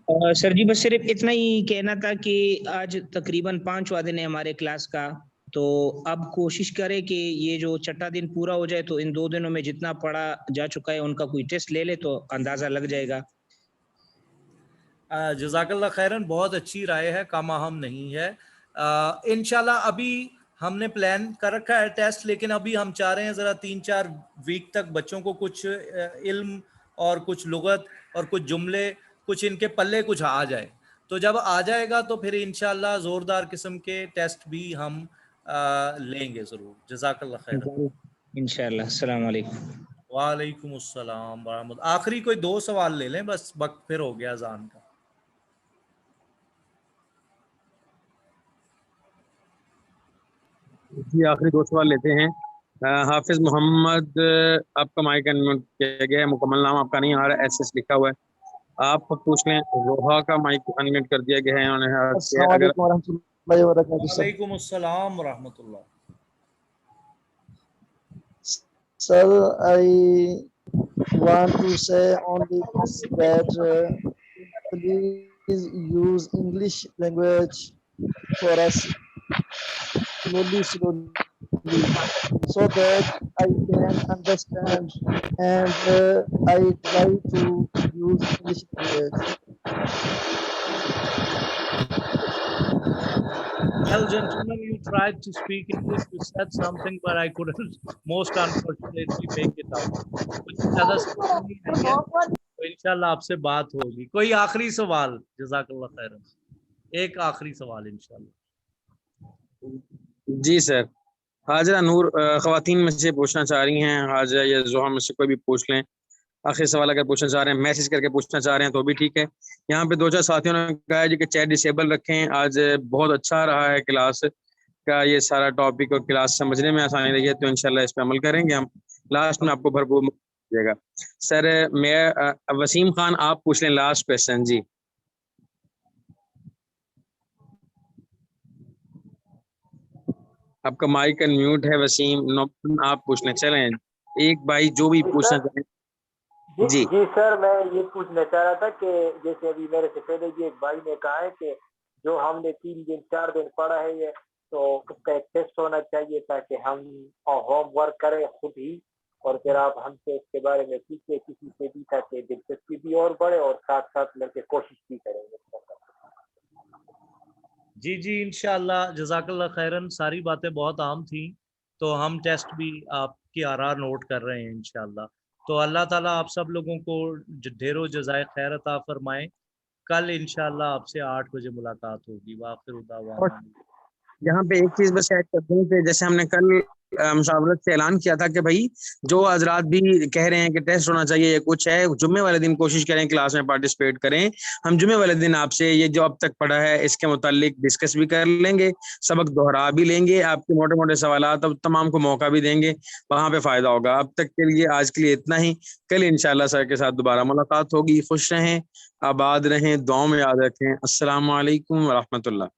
सर जी बस सिर्फ इतना ही कहना था कि आज तकरीबन 5वां दिन है हमारे क्लास का, तो अब कोशिश करें कि ये जो छठा दिन पूरा हो जाए तो इन 2 दिनों में जितना पढ़ा जा चुका है उनका कोई टेस्ट ले ले तो अंदाजा लग जाएगा। जज़ाकल्लाह खैरन, बहुत अच्छी राय है, कम अहम नहीं है। इंशाल्लाह अभी हमने प्लान कर रखा है टेस्ट, लेकिन अभी हम चाह रहे हैं ज़रा 3-4 वीक तक बच्चों को कुछ इल्म और कुछ लुगत और कुछ जुमले कुछ इनके पल्ले कुछ आ जाए। तो जब आ जाएगा तो फिर इंशाल्लाह ज़ोरदार किस्म के टेस्ट भी हम लेंगे ज़रूर। जज़ाकल्लाह खैरन। इंशाल्लाह। अस्सलाम वालेकुम। वालेकुम अस्सलाम व रहमतुल्लाह। आखिरी कोई 2 सवाल ले लें, बस वक्त फिर हो गया अज़ान का। जी आखिरी 2 सवाल लेते हैं। हाफिज मोहम्मद, आपका माइक अनम्यूट किया गया है, मुकम्मल नाम आपका नहीं आ रहा, एसएस लिखा हुआ है, आप पूछ लें। रोहा का माइक अनम्यूट कर दिया गया है उन्होंने। अगर वालेकुम अस्सलाम व रहमतुल्लाह। Sir, I want to say only this that please use English language for us slowly, so that I can understand and I try to use English language. Well, gentlemen, you tried to speak English, you said something, but I couldn't, most unfortunately, make it out. कुछ ज़्यादा समझ नहीं आई है, तो इंशाल्लाह आपसे बात होगी। कोई आखिरी सवाल? जज़ाकल्लाह खैरन। एक आखिरी सवाल इंशाल्लाह। जी सर, हाजरा नूर ख़वातीन में से पूछना चाह रही हैं, हाजरा या जोहा में से कोई भी पूछ लें। आखिरी सवाल अगर पूछना चाह रहे हैं, मैसेज करके पूछना चाह रहे हैं तो भी ठीक है। यहाँ पे 2-4 साथियों ने कहा है जी कि चैट डिसेबल रखें। आज बहुत अच्छा रहा है क्लास का ये सारा टॉपिक और क्लास समझने में आसानी रही है, तो इंशाल्लाह इस पे अमल करेंगे हम। लास्ट में आपको भरपूर मिलेगा। सर मैं वसीम खान, आप पूछ लें लास्ट क्वेश्चन। जी आपका माइक अनम्यूट है वसीम, आप पूछ लें। चलें एक भाई जो भी पूछना चाहें। जी सर, मैं ये पूछना चाह रहा था कि जैसे अभी मेरे से पहले भी एक भाई ने कहा है कि जो हमने 3 दिन 4 दिन पढ़ा है ये, तो उसका एक टेस्ट होना चाहिए ताकि हम होमवर्क करें खुद ही, और फिर आप हमसे इसके बारे में पूछिए किसी से भी, ताकि दिलचस्पी भी और बढ़े और साथ साथ मिलकर कोशिश भी करेंगे। जी इंशाल्लाह। जज़ाकल्लाह खैरन, सारी बातें बहुत आम थी, तो हम टेस्ट भी आपकी आरा नोट कर रहे हैं इंशाल्लाह। तो अल्लाह ताला आप सब लोगों को ढेरों जज़ाए खैर अता फरमाए। कल इंशाल्लाह आपसे 8 बजे मुलाकात होगी। वाखिर दावाना। यहाँ पे एक चीज बस ऐड कर दूं कि जैसे हमने कल मुशावरत से ऐलान किया था कि भाई जो हजरात भी कह रहे हैं कि टेस्ट होना चाहिए या कुछ है, जुम्मे वाले दिन कोशिश करें क्लास में पार्टिसिपेट करें। हम जुम्मे वाले दिन आपसे ये जो अब तक पढ़ा है इसके मुतालिक डिस्कस भी कर लेंगे, सबक दोहरा भी लेंगे, आपके मोटे मोटे सवालात अब तमाम को मौका भी देंगे, वहां पे फायदा होगा। अब तक के लिए आज के लिए इतना ही। कल इंशाल्लाह सर के साथ दोबारा मुलाकात होगी। खुश रहें, आबाद रहें, दुआओं में याद रखें। अस्सलाम वालेकुम व रहमतुल्लाह।